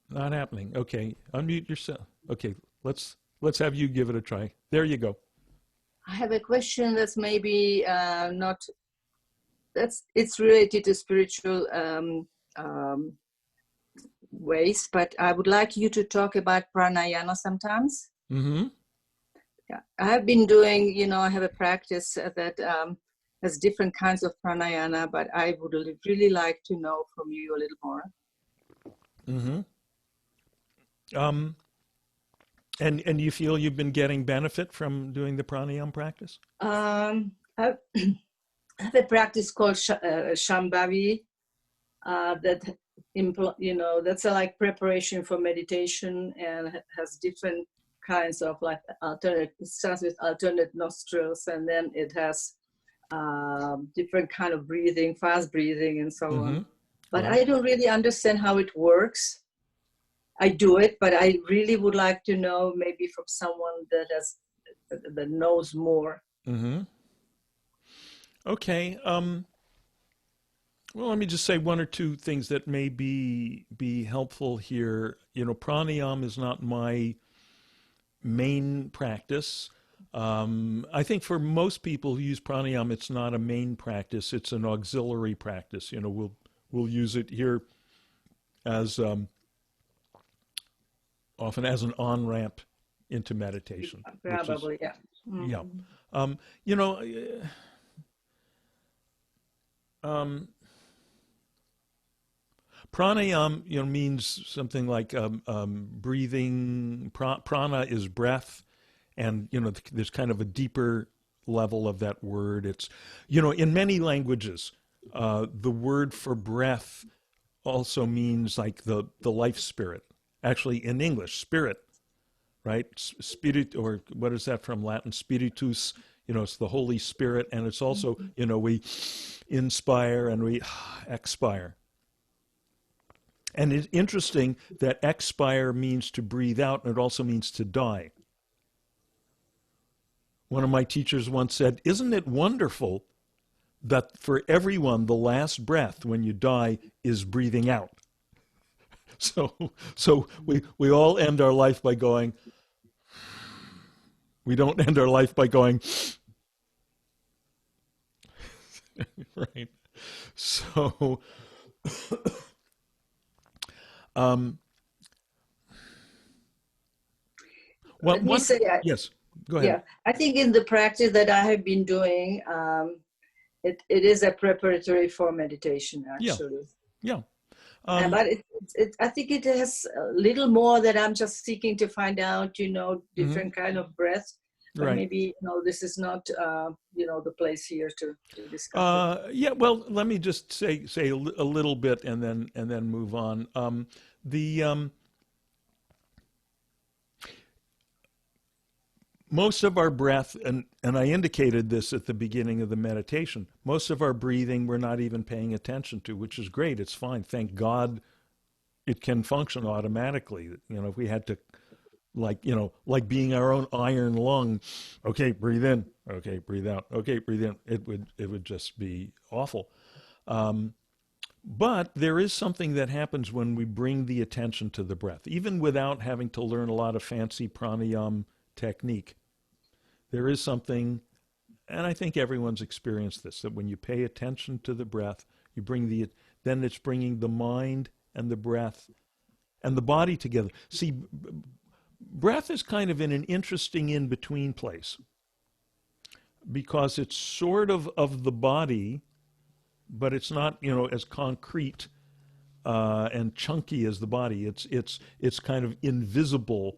Not happening. Okay, unmute yourself. Okay, let's have you give it a try. There you go. I have a question that's maybe it's related to spiritual ways, but I would like you to talk about pranayama sometimes. Mm-hmm. Yeah, I have been doing, I have a practice that has different kinds of pranayama, but I would really like to know from you a little more. Mm-hmm. And you feel you've been getting benefit from doing the pranayama practice? I have a practice called Shambhavi that that's a like preparation for meditation and has different kinds of like alternate. It starts with alternate nostrils, and then it has different kind of breathing, fast breathing, and so Mm-hmm. on. But Right. I don't really understand how it works. I do it, but I really would like to know maybe from someone that knows more. Mm-hmm. Okay. Well, let me just say one or two things that may be helpful here. Pranayama is not my main practice. I think for most people who use pranayama, it's not a main practice; it's an auxiliary practice. We'll use it here as often as an on ramp into meditation, which is Probably, yeah. yeah. Mhm. Um, you know, um, Pranayam, means something like breathing. Prana is breath, and there's kind of a deeper level of that word. It's, in many languages, the word for breath also means like the life spirit. Actually, in English, spirit, right? Spirit, or what is that from Latin? Spiritus. It's the Holy Spirit, and it's also, we inspire and we expire. And it's interesting that expire means to breathe out, and it also means to die. One of my teachers once said, "Isn't it wonderful that for everyone, the last breath when you die is breathing out?" So we all end our life by going, we don't end our life by going, right? So, um, well, Let me say, yes, go ahead. yeah, I think in the practice that I have been doing, it is a preparatory for meditation, Yeah, actually. yeah. But I think it has a little more that I'm just seeking to find out, Mhm. different kind of breath. But Right. maybe, this is not, the place here to discuss it. Yeah. Well, let me just say a little bit, and then move on. The Most of our breath, and I indicated this at the beginning of the meditation, most of our breathing we're not even paying attention to, which is great. It's fine. Thank God it can function automatically. If we had to, like being our own iron lung, okay, breathe in, okay, breathe out, okay, breathe in, it would just be awful. But there is something that happens when we bring the attention to the breath, even without having to learn a lot of fancy pranayama technique. There is something, and I think everyone's experienced this, that when you pay attention to the breath, then it's bringing the mind and the breath and the body together. See, breath is kind of in an interesting in-between place because it's sort of the body, but it's not, as concrete and chunky as the body. It's kind of invisible,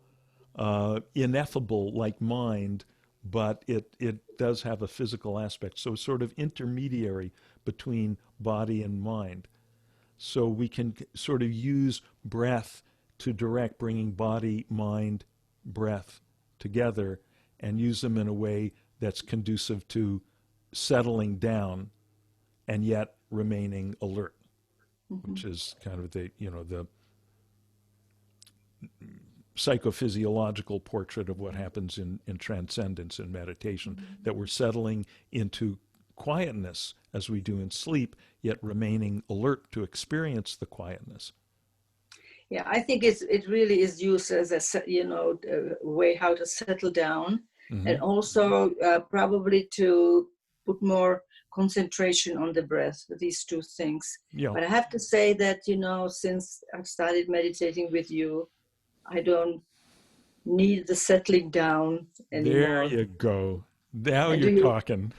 ineffable like mind, but it does have a physical aspect. So it's sort of intermediary between body and mind. So we can sort of use breath to direct bringing body, mind, breath together, and use them in a way that's conducive to settling down and yet remaining alert, Mhm. which is kind of the psychophysiological portrait of what happens in transcendence and meditation, that we're settling into quietness as we do in sleep, yet remaining alert to experience the quietness. Yeah, I think it really is used as a way how to settle down, Mm-hmm. and also probably to put more concentration on the breath. These two things. Yeah. But I have to say that since I've started meditating with you, I don't need the settling down There anymore. you go. Now And you're talking.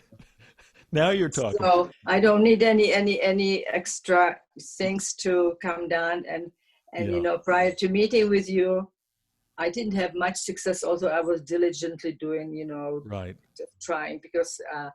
Now you're talking. so I don't need any extra things to come down. And Yeah. prior to meeting with you, I didn't have much success. Also, I was diligently doing, Right. trying, because uh,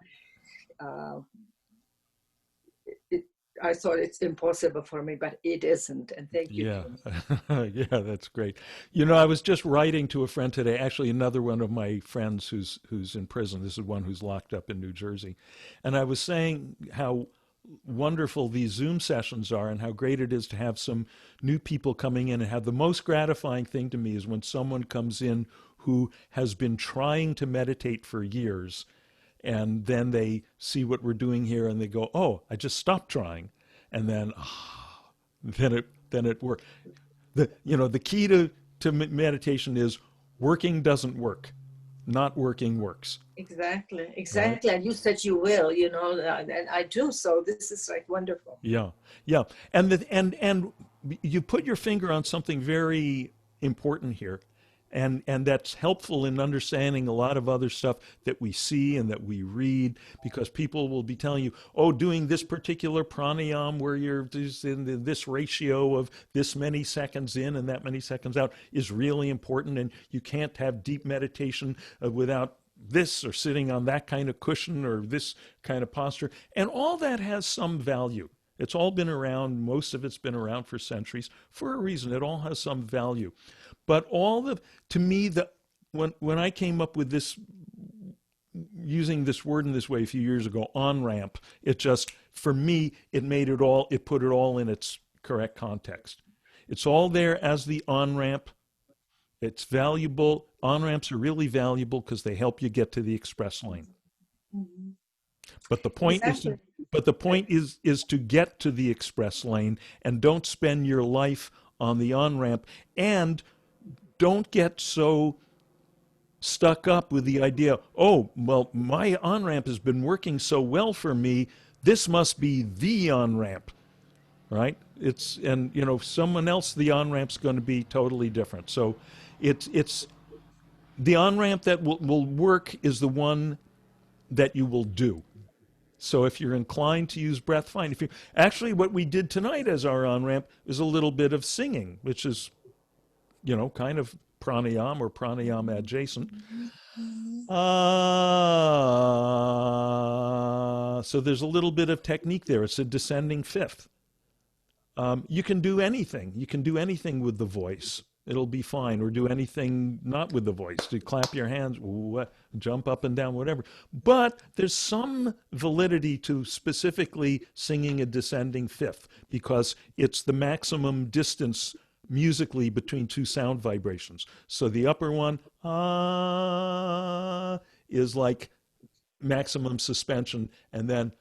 it, I thought it's impossible for me, but it isn't. And thank you. Yeah. Yeah, that's great. I was just writing to a friend today, actually another one of my friends who's in prison. This is one who's locked up in New Jersey. And I was saying how wonderful these Zoom sessions are and how great it is to have some new people coming in, and have the most gratifying thing to me is when someone comes in who has been trying to meditate for years, and then they see what we're doing here and they go, "Oh, I just stopped trying." And then then it worked. The key to meditation is working doesn't work. Not working works. Exactly, Right? and you said you will, and I do. So this is like wonderful. Yeah, yeah, and you put your finger on something very important here, and that's helpful in understanding a lot of other stuff that we see and that we read, because people will be telling you, oh, doing this particular pranayam where you're just in this ratio of this many seconds in and that many seconds out is really important, and you can't have deep meditation without this, or sitting on that kind of cushion, or this kind of posture. And all that has some value. It's all been around. Most of it's been around for centuries for a reason. It all has some value. But to me, when I came up with this, using this word in this way a few years ago, on ramp, for me, it put it all in its correct context. It's all there as the on ramp. It's valuable. On-ramps are really valuable because they help you get to the express lane. Mhm. But the point Exactly. is to get to the express lane, and don't spend your life on the on-ramp, and don't get so stuck up with the idea, oh, well, my on-ramp has been working so well for me, this must be the on-ramp, right? Someone else, the on-ramp's going to be totally different. So it's the on-ramp that will work is the one that you will do. So if you're inclined to use breath, fine. Actually, what we did tonight as our on-ramp is a little bit of singing, which is, kind of pranayam or pranayam adjacent. So there's a little bit of technique there. It's a descending fifth. You can do anything. You can do anything with the voice. It'll be fine. Or do anything not with the voice. To clap your hands, jump up and down, whatever. But there's some validity to specifically singing a descending fifth, because it's the maximum distance musically between two sound vibrations. So the upper one, is like maximum suspension, and then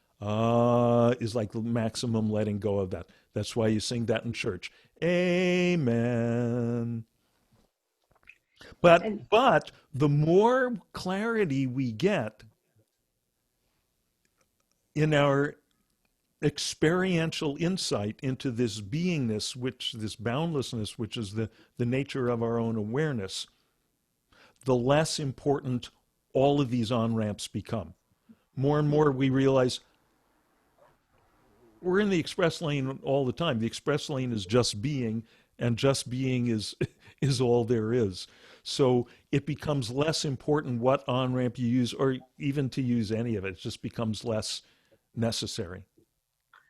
is like the maximum letting go of that. That's why you sing that in church. Amen. And But the more clarity we get in our experiential insight into this beingness, this boundlessness, which is the nature of our own awareness, the less important all of these on-ramps become. More and more we realize we're in the express lane all the time. The express lane is just being, and just being is is all there is. So it becomes less important what on-ramp you use, or even to use any of it. It just becomes less necessary.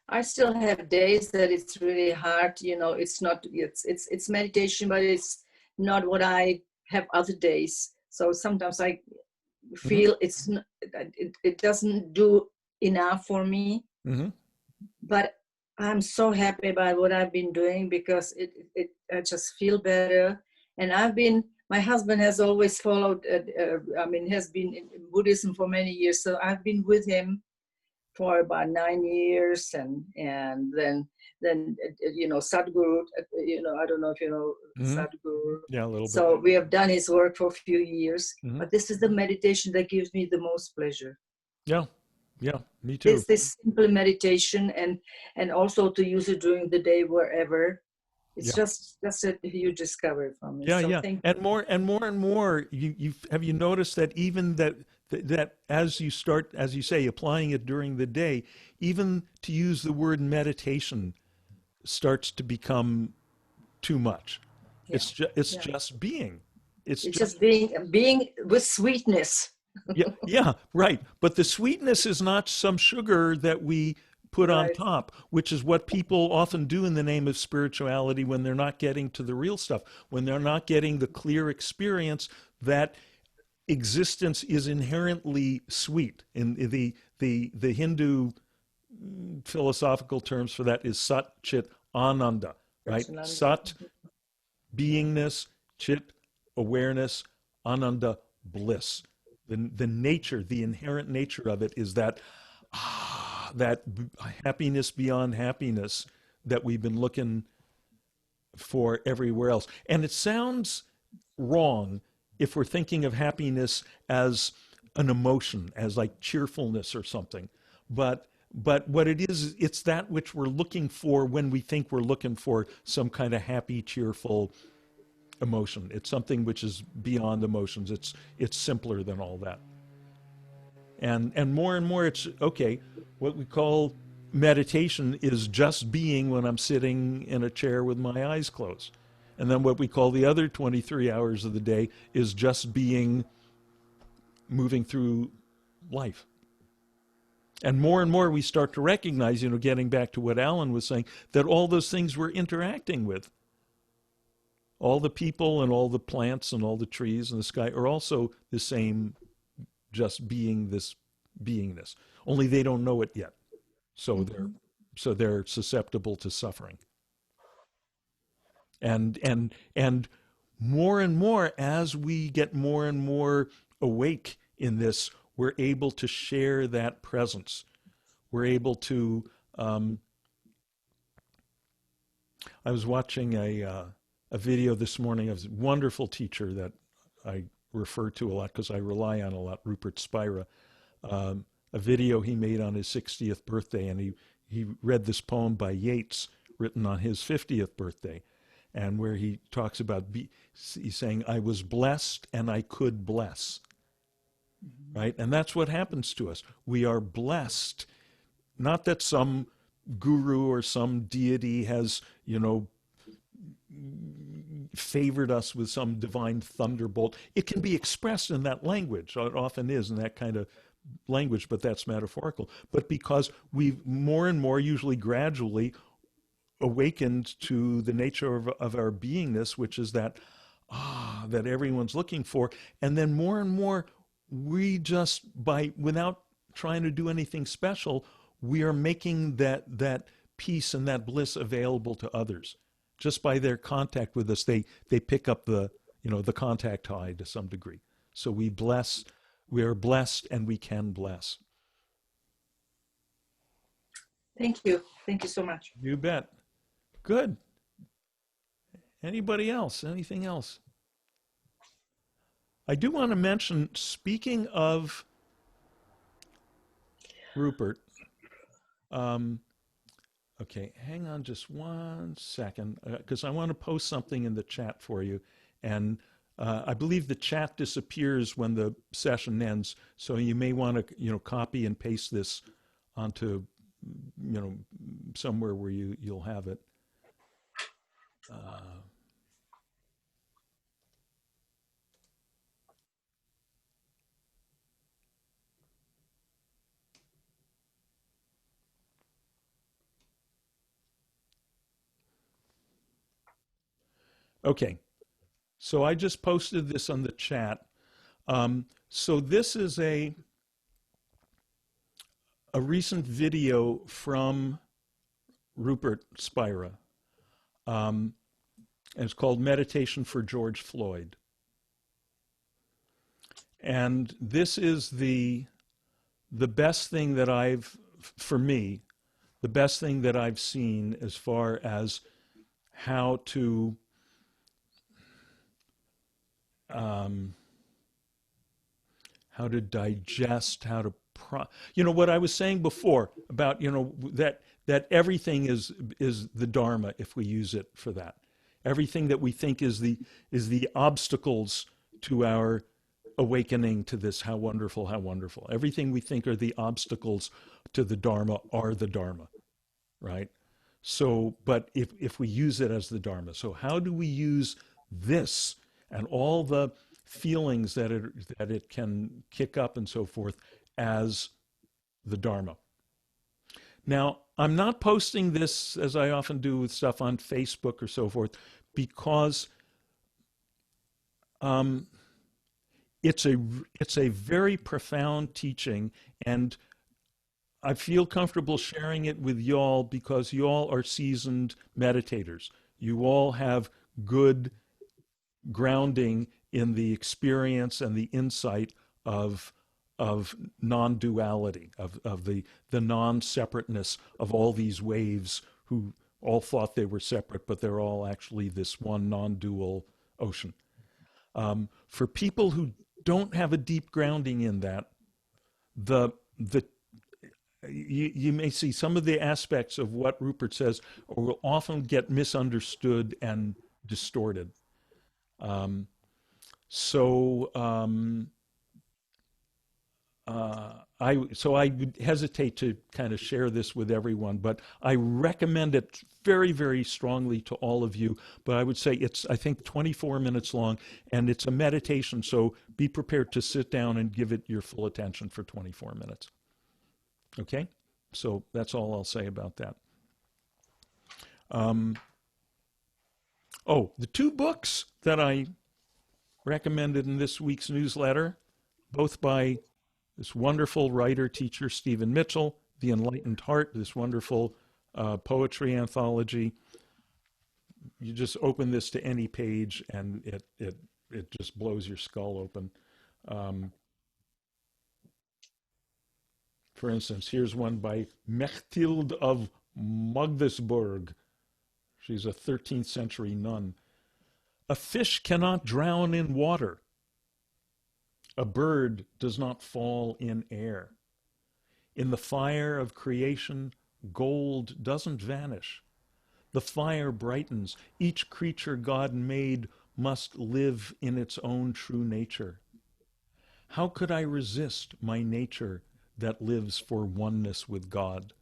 I still have days that it's really hard. It's not. It's meditation, but it's not what I have other days. So sometimes I Mm-hmm. feel it doesn't do enough for me. Mm-hmm. But I'm so happy about what I've been doing, because I just feel better. And my husband has always followed, has been in Buddhism for many years. So I've been with him for about 9 years. And then Sadhguru, I don't know if you know Mm-hmm. Sadhguru. Yeah, a little bit. So we have done his work for a few years. Mm-hmm. But this is the meditation that gives me the most pleasure. Yeah, yeah, me too. This simple meditation, and also to use it during the day wherever. It's Yeah. just that's a huge discovery for me. Yeah, So yeah. thank And more and more and more, you have you noticed that even that as you start, as you say, applying it during the day, even to use the word meditation starts to become too much. yeah, It's yeah. just being. It's It's just just being with sweetness. yeah, yeah, right. But the sweetness is not some sugar that we put on Right. top, which is what people often do in the name of spirituality when they're not getting to the real stuff, when they're not getting the clear experience that existence is inherently sweet. In the Hindu philosophical terms for that is sat, chit, ananda, right? Satchidananda. Sat, beingness, chit, awareness, ananda, bliss. The nature, the inherent nature of it is that that happiness beyond happiness that we've been looking for everywhere else. And it sounds wrong if we're thinking of happiness as an emotion, as like cheerfulness or something. But what it is, it's that which we're looking for when we think we're looking for some kind of happy, cheerful emotion. It's something which is beyond emotions. It's simpler than all that. And more it's okay. What we call meditation is just being when I'm sitting in a chair with my eyes closed. And then what we call the other 23 hours of the day is just being moving through life. And more we start to recognize, getting back to what Alan was saying, that all those things we're interacting with, all the people and all the plants and all the trees and the sky are also the same, just being this beingness. Only they don't know it yet. So Mhm. they're susceptible to suffering. And more and more as we get more and more awake in this, we're able to share that presence. We're able to. I was watching a video this morning of a wonderful teacher that I refer to a lot because I rely on a lot, Rupert Spira. A video he made on his 60th birthday, and he read this poem by Yeats written on his 50th birthday, and where he talks about he's saying, I was blessed and I could bless, right? And that's what happens to us. We are blessed, not that some guru or some deity has, favored us with some divine thunderbolt. It can be expressed in that language. It often is in that kind of language, but that's metaphorical. But because we've more and more, usually gradually, awakened to the nature of our beingness, which is that that everyone's looking for, and then more and more, we just without trying to do anything special, we are making that peace and that bliss available to others. Just by their contact with us, they pick up the contact high to some degree. So we are blessed and we can bless. Thank you. Thank you so much. You bet. Good. Anybody else? Anything else? I do want to mention, speaking of Rupert, okay, hang on just 1 second, because I want to post something in the chat for you. And I believe the chat disappears when the session ends, so you may want to, copy and paste this onto, somewhere where you'll have it. Okay, so I just posted this on the chat. So this is a recent video from Rupert Spira. And it's called Meditation for George Floyd. And this is the best thing that for me, the best thing that I've seen as far as how to digest, how to what I was saying before about that that everything is the Dharma if we use it for that. Everything that we think is the obstacles to our awakening to this how wonderful, how wonderful. Everything we think are the obstacles to the Dharma are the Dharma, right? So, but if we use it as the Dharma, so how do we use this and all the feelings that it can kick up and so forth as the Dharma? Now, I'm not posting this, as I often do with stuff on Facebook or so forth, because it's a very profound teaching, and I feel comfortable sharing it with y'all because y'all are seasoned meditators. You all have good grounding in the experience and the insight of non-duality, of the non-separateness of all these waves who all thought they were separate, but they're all actually this one non-dual ocean. For people who don't have a deep grounding in that, you may see some of the aspects of what Rupert says will often get misunderstood and distorted. I would hesitate to kind of share this with everyone, but I recommend it very, very strongly to all of you. But I would say it's, I think, 24 minutes long, and it's a meditation, so be prepared to sit down and give it your full attention for 24 minutes. Okay? So that's all I'll say about that. The two books that I recommended in this week's newsletter, both by this wonderful writer, teacher, Stephen Mitchell, The Enlightened Heart, this wonderful poetry anthology. You just open this to any page and it just blows your skull open. For instance, here's one by Mechtild of Magdesburg. She's a 13th century nun. A fish cannot drown in water. A bird does not fall in air. In the fire of creation, gold doesn't vanish. The fire brightens. Each creature God made must live in its own true nature. How could I resist my nature that lives for oneness with God?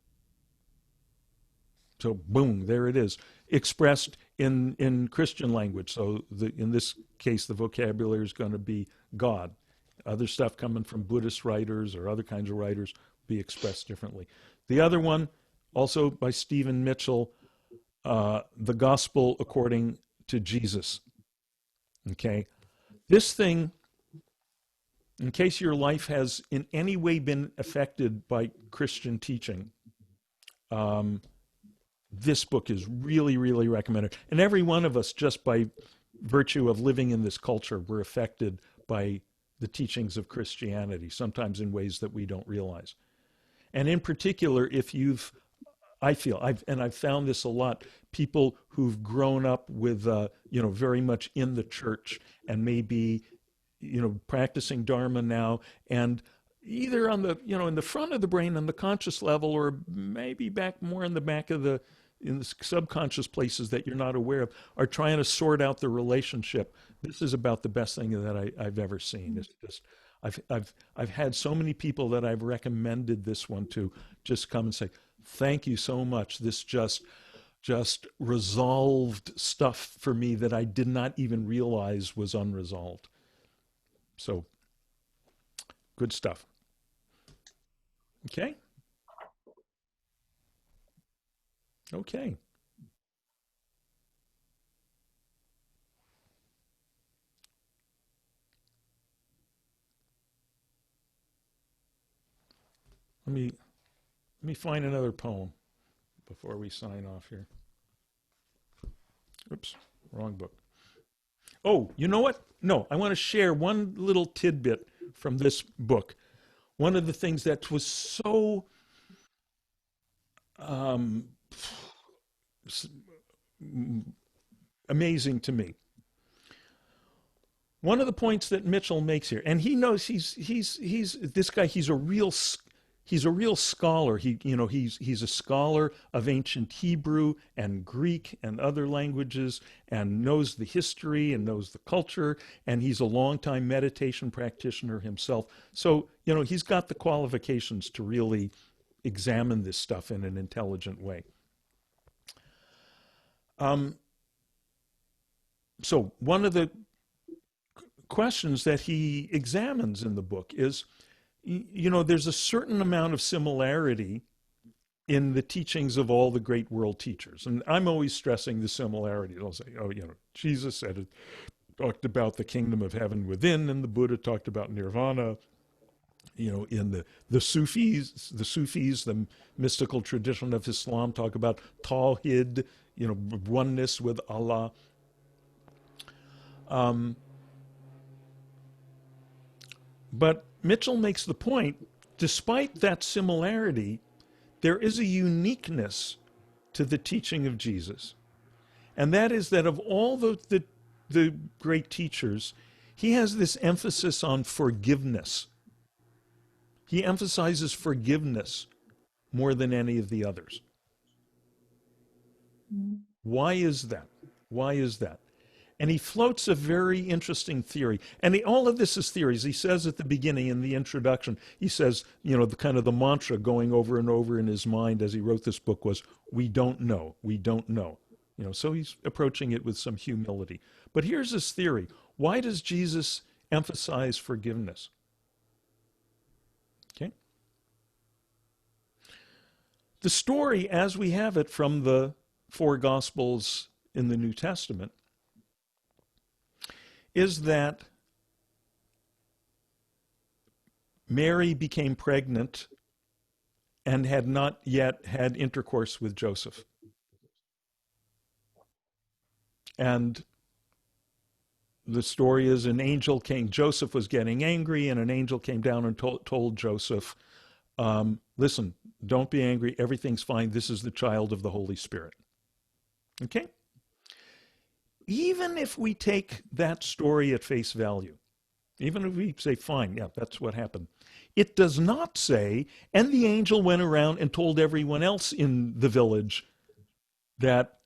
So boom, there it is, expressed in Christian language. So in this case, the vocabulary is going to be God. Other stuff coming from Buddhist writers or other kinds of writers be expressed differently. The other one, also by Stephen Mitchell, The Gospel According to Jesus. Okay? This thing, in case your life has in any way been affected by Christian teaching, this book is really, really recommended. And every one of us, just by virtue of living in this culture, we're affected by the teachings of Christianity, sometimes in ways that we don't realize. And in particular, if you've, I've found this a lot, people who've grown up with, very much in the church and maybe, practicing Dharma now, and either on the, in the front of the brain on the conscious level, or maybe more in the back of in the subconscious places that you're not aware of, are trying to sort out the relationship. This is about the best thing that I've ever seen. It's just, I've had so many people that I've recommended this one to just come and say, thank you so much. This just resolved stuff for me that I did not even realize was unresolved. So, good stuff. Okay? Okay. Let me find another poem before we sign off here. Oops, wrong book. Oh, you know what? No, I want to share one little tidbit from this book. One of the things that was so amazing to me. One of the points that Mitchell makes here, and he knows he's this guy. He's a real he's a real scholar. He's a scholar of ancient Hebrew and Greek and other languages, and knows the history and knows the culture, and he's a longtime meditation practitioner himself. So, he's got the qualifications to really examine this stuff in an intelligent way. So one of the questions that he examines in the book is, there's a certain amount of similarity in the teachings of all the great world teachers. And I'm always stressing the similarity. I'll say, Jesus said it, talked about the kingdom of heaven within, and the Buddha talked about nirvana. In the Sufis, the mystical tradition of Islam, talk about tawhid, oneness with Allah. But Mitchell makes the point, despite that similarity, there is a uniqueness to the teaching of Jesus. And that is that of all the great teachers, he has this emphasis on forgiveness. He emphasizes forgiveness more than any of the others. Why is that? Why is that? And he floats a very interesting theory. And all of this is theories. He says at the beginning in the introduction, he says, the kind of the mantra going over and over in his mind as he wrote this book was, we don't know, we don't know. So he's approaching it with some humility. But here's his theory. Why does Jesus emphasize forgiveness? Okay. The story, as we have it from the four Gospels in the New Testament, is that Mary became pregnant and had not yet had intercourse with Joseph. And the story is an angel came, Joseph was getting angry, and an angel came down and told Joseph, listen, don't be angry, everything's fine, this is the child of the Holy Spirit. Okay? Even if we take that story at face value, even if we say, fine, yeah, that's what happened, it does not say, and the angel went around and told everyone else in the village that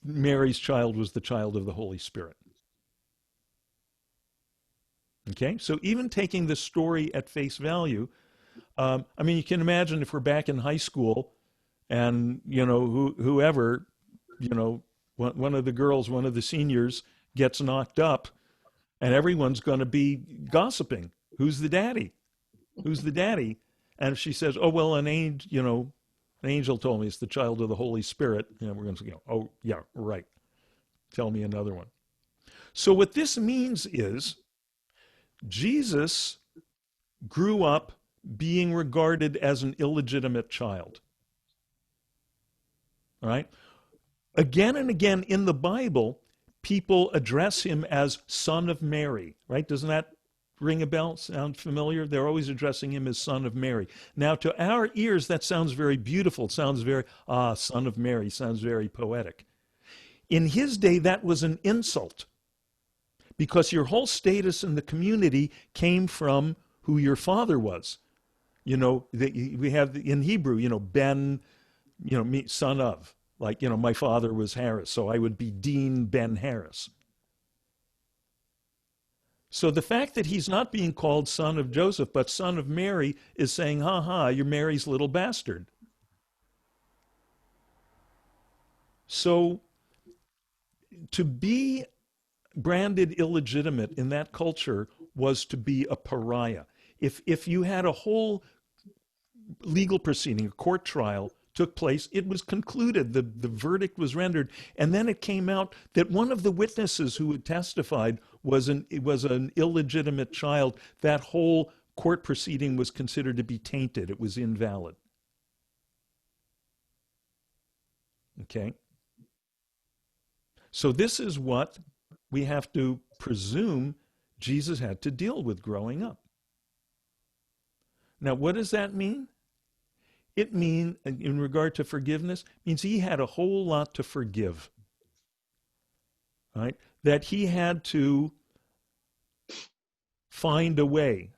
Mary's child was the child of the Holy Spirit. Okay, so even taking the story at face value, you can imagine if we're back in high school and, whoever, one of the girls, one of the seniors gets knocked up, and everyone's going to be gossiping. Who's the daddy? Who's the daddy? And if she says, oh, well, an angel told me it's the child of the Holy Spirit, we're going to go, oh, yeah, right. Tell me another one. So what this means is Jesus grew up being regarded as an illegitimate child. All right? Again and again in the Bible, people address him as Son of Mary, right? Doesn't that ring a bell? Sound familiar? They're always addressing him as Son of Mary. Now, to our ears, that sounds very beautiful. It sounds very, Son of Mary, sounds very poetic. In his day, that was an insult, because your whole status in the community came from who your father was. We have in Hebrew, Ben, me, son of. Like, my father was Harris, so I would be Dean Ben Harris. So the fact that he's not being called son of Joseph, but son of Mary, is saying, you're Mary's little bastard. So to be branded illegitimate in that culture was to be a pariah. If you had a whole legal proceeding, a court trial, took place, it was concluded, the verdict was rendered, and then it came out that one of the witnesses who had testified was an illegitimate child. That whole court proceeding was considered to be tainted. It was invalid. Okay? So this is what we have to presume Jesus had to deal with growing up. Now, what does that mean? It means, in regard to forgiveness, means he had a whole lot to forgive. Right? That he had to find a way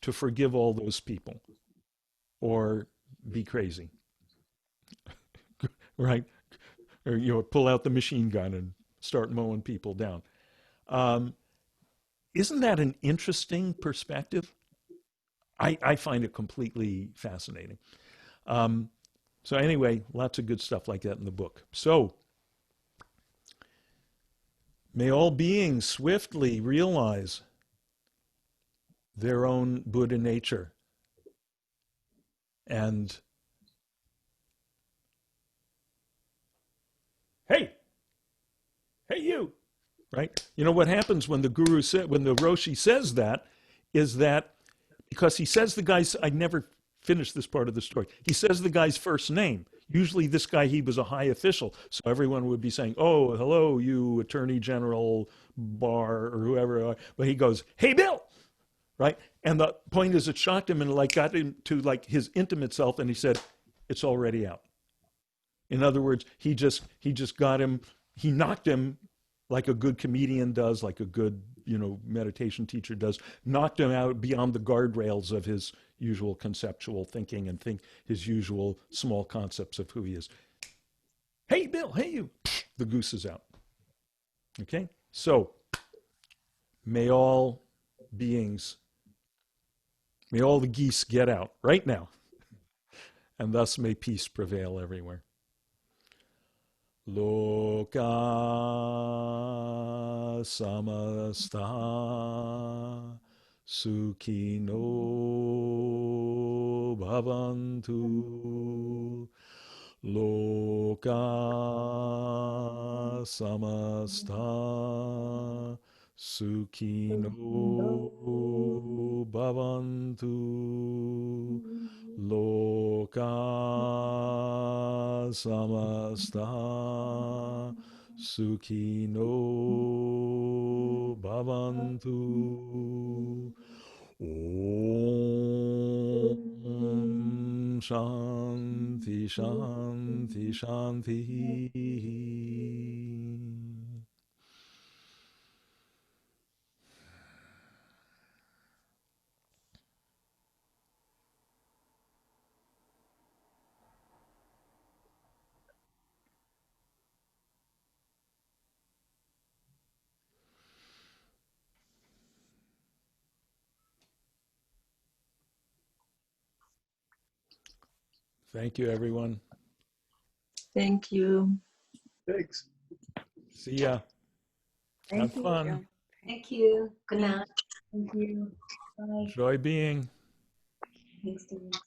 to forgive all those people or be crazy, right? Or, you know, pull out the machine gun and start mowing people down. Um, isn't that an interesting perspective? I find it completely fascinating. Um, so anyway, lots of good stuff like that in the book. So may all beings swiftly realize their own Buddha nature and hey, hey you, right? You know what happens when the guru said, when the Roshi says that, is that because he says the guy's, I never finished this part of the story. He says the guy's first name. Usually this guy, he was a high official. So everyone would be saying, oh, hello, you Attorney General Barr or whoever. But he goes, hey, Bill, right? And the point is it shocked him and like got him to like his intimate self. And he said, it's already out. In other words, he just got him, he knocked him like a good comedian does, like a good, you know, meditation teacher does, knocked him out beyond the guardrails of his usual conceptual thinking and his usual small concepts of who he is. Hey, Bill, hey, you. The goose is out. Okay? So, may all beings, may all the geese get out right now, and thus may peace prevail everywhere. Loka samasta sukhino bhavantu. Loka samasta sukhino bhavantu. Loka samasta sukhino bhavantu. Om Shanti Shanti Shanti. Thank you, everyone. Thank you. Thanks. See ya. Have Thank fun. you. Thank you. Good night. Thank you. Bye. Enjoy being. Thanks, Denise.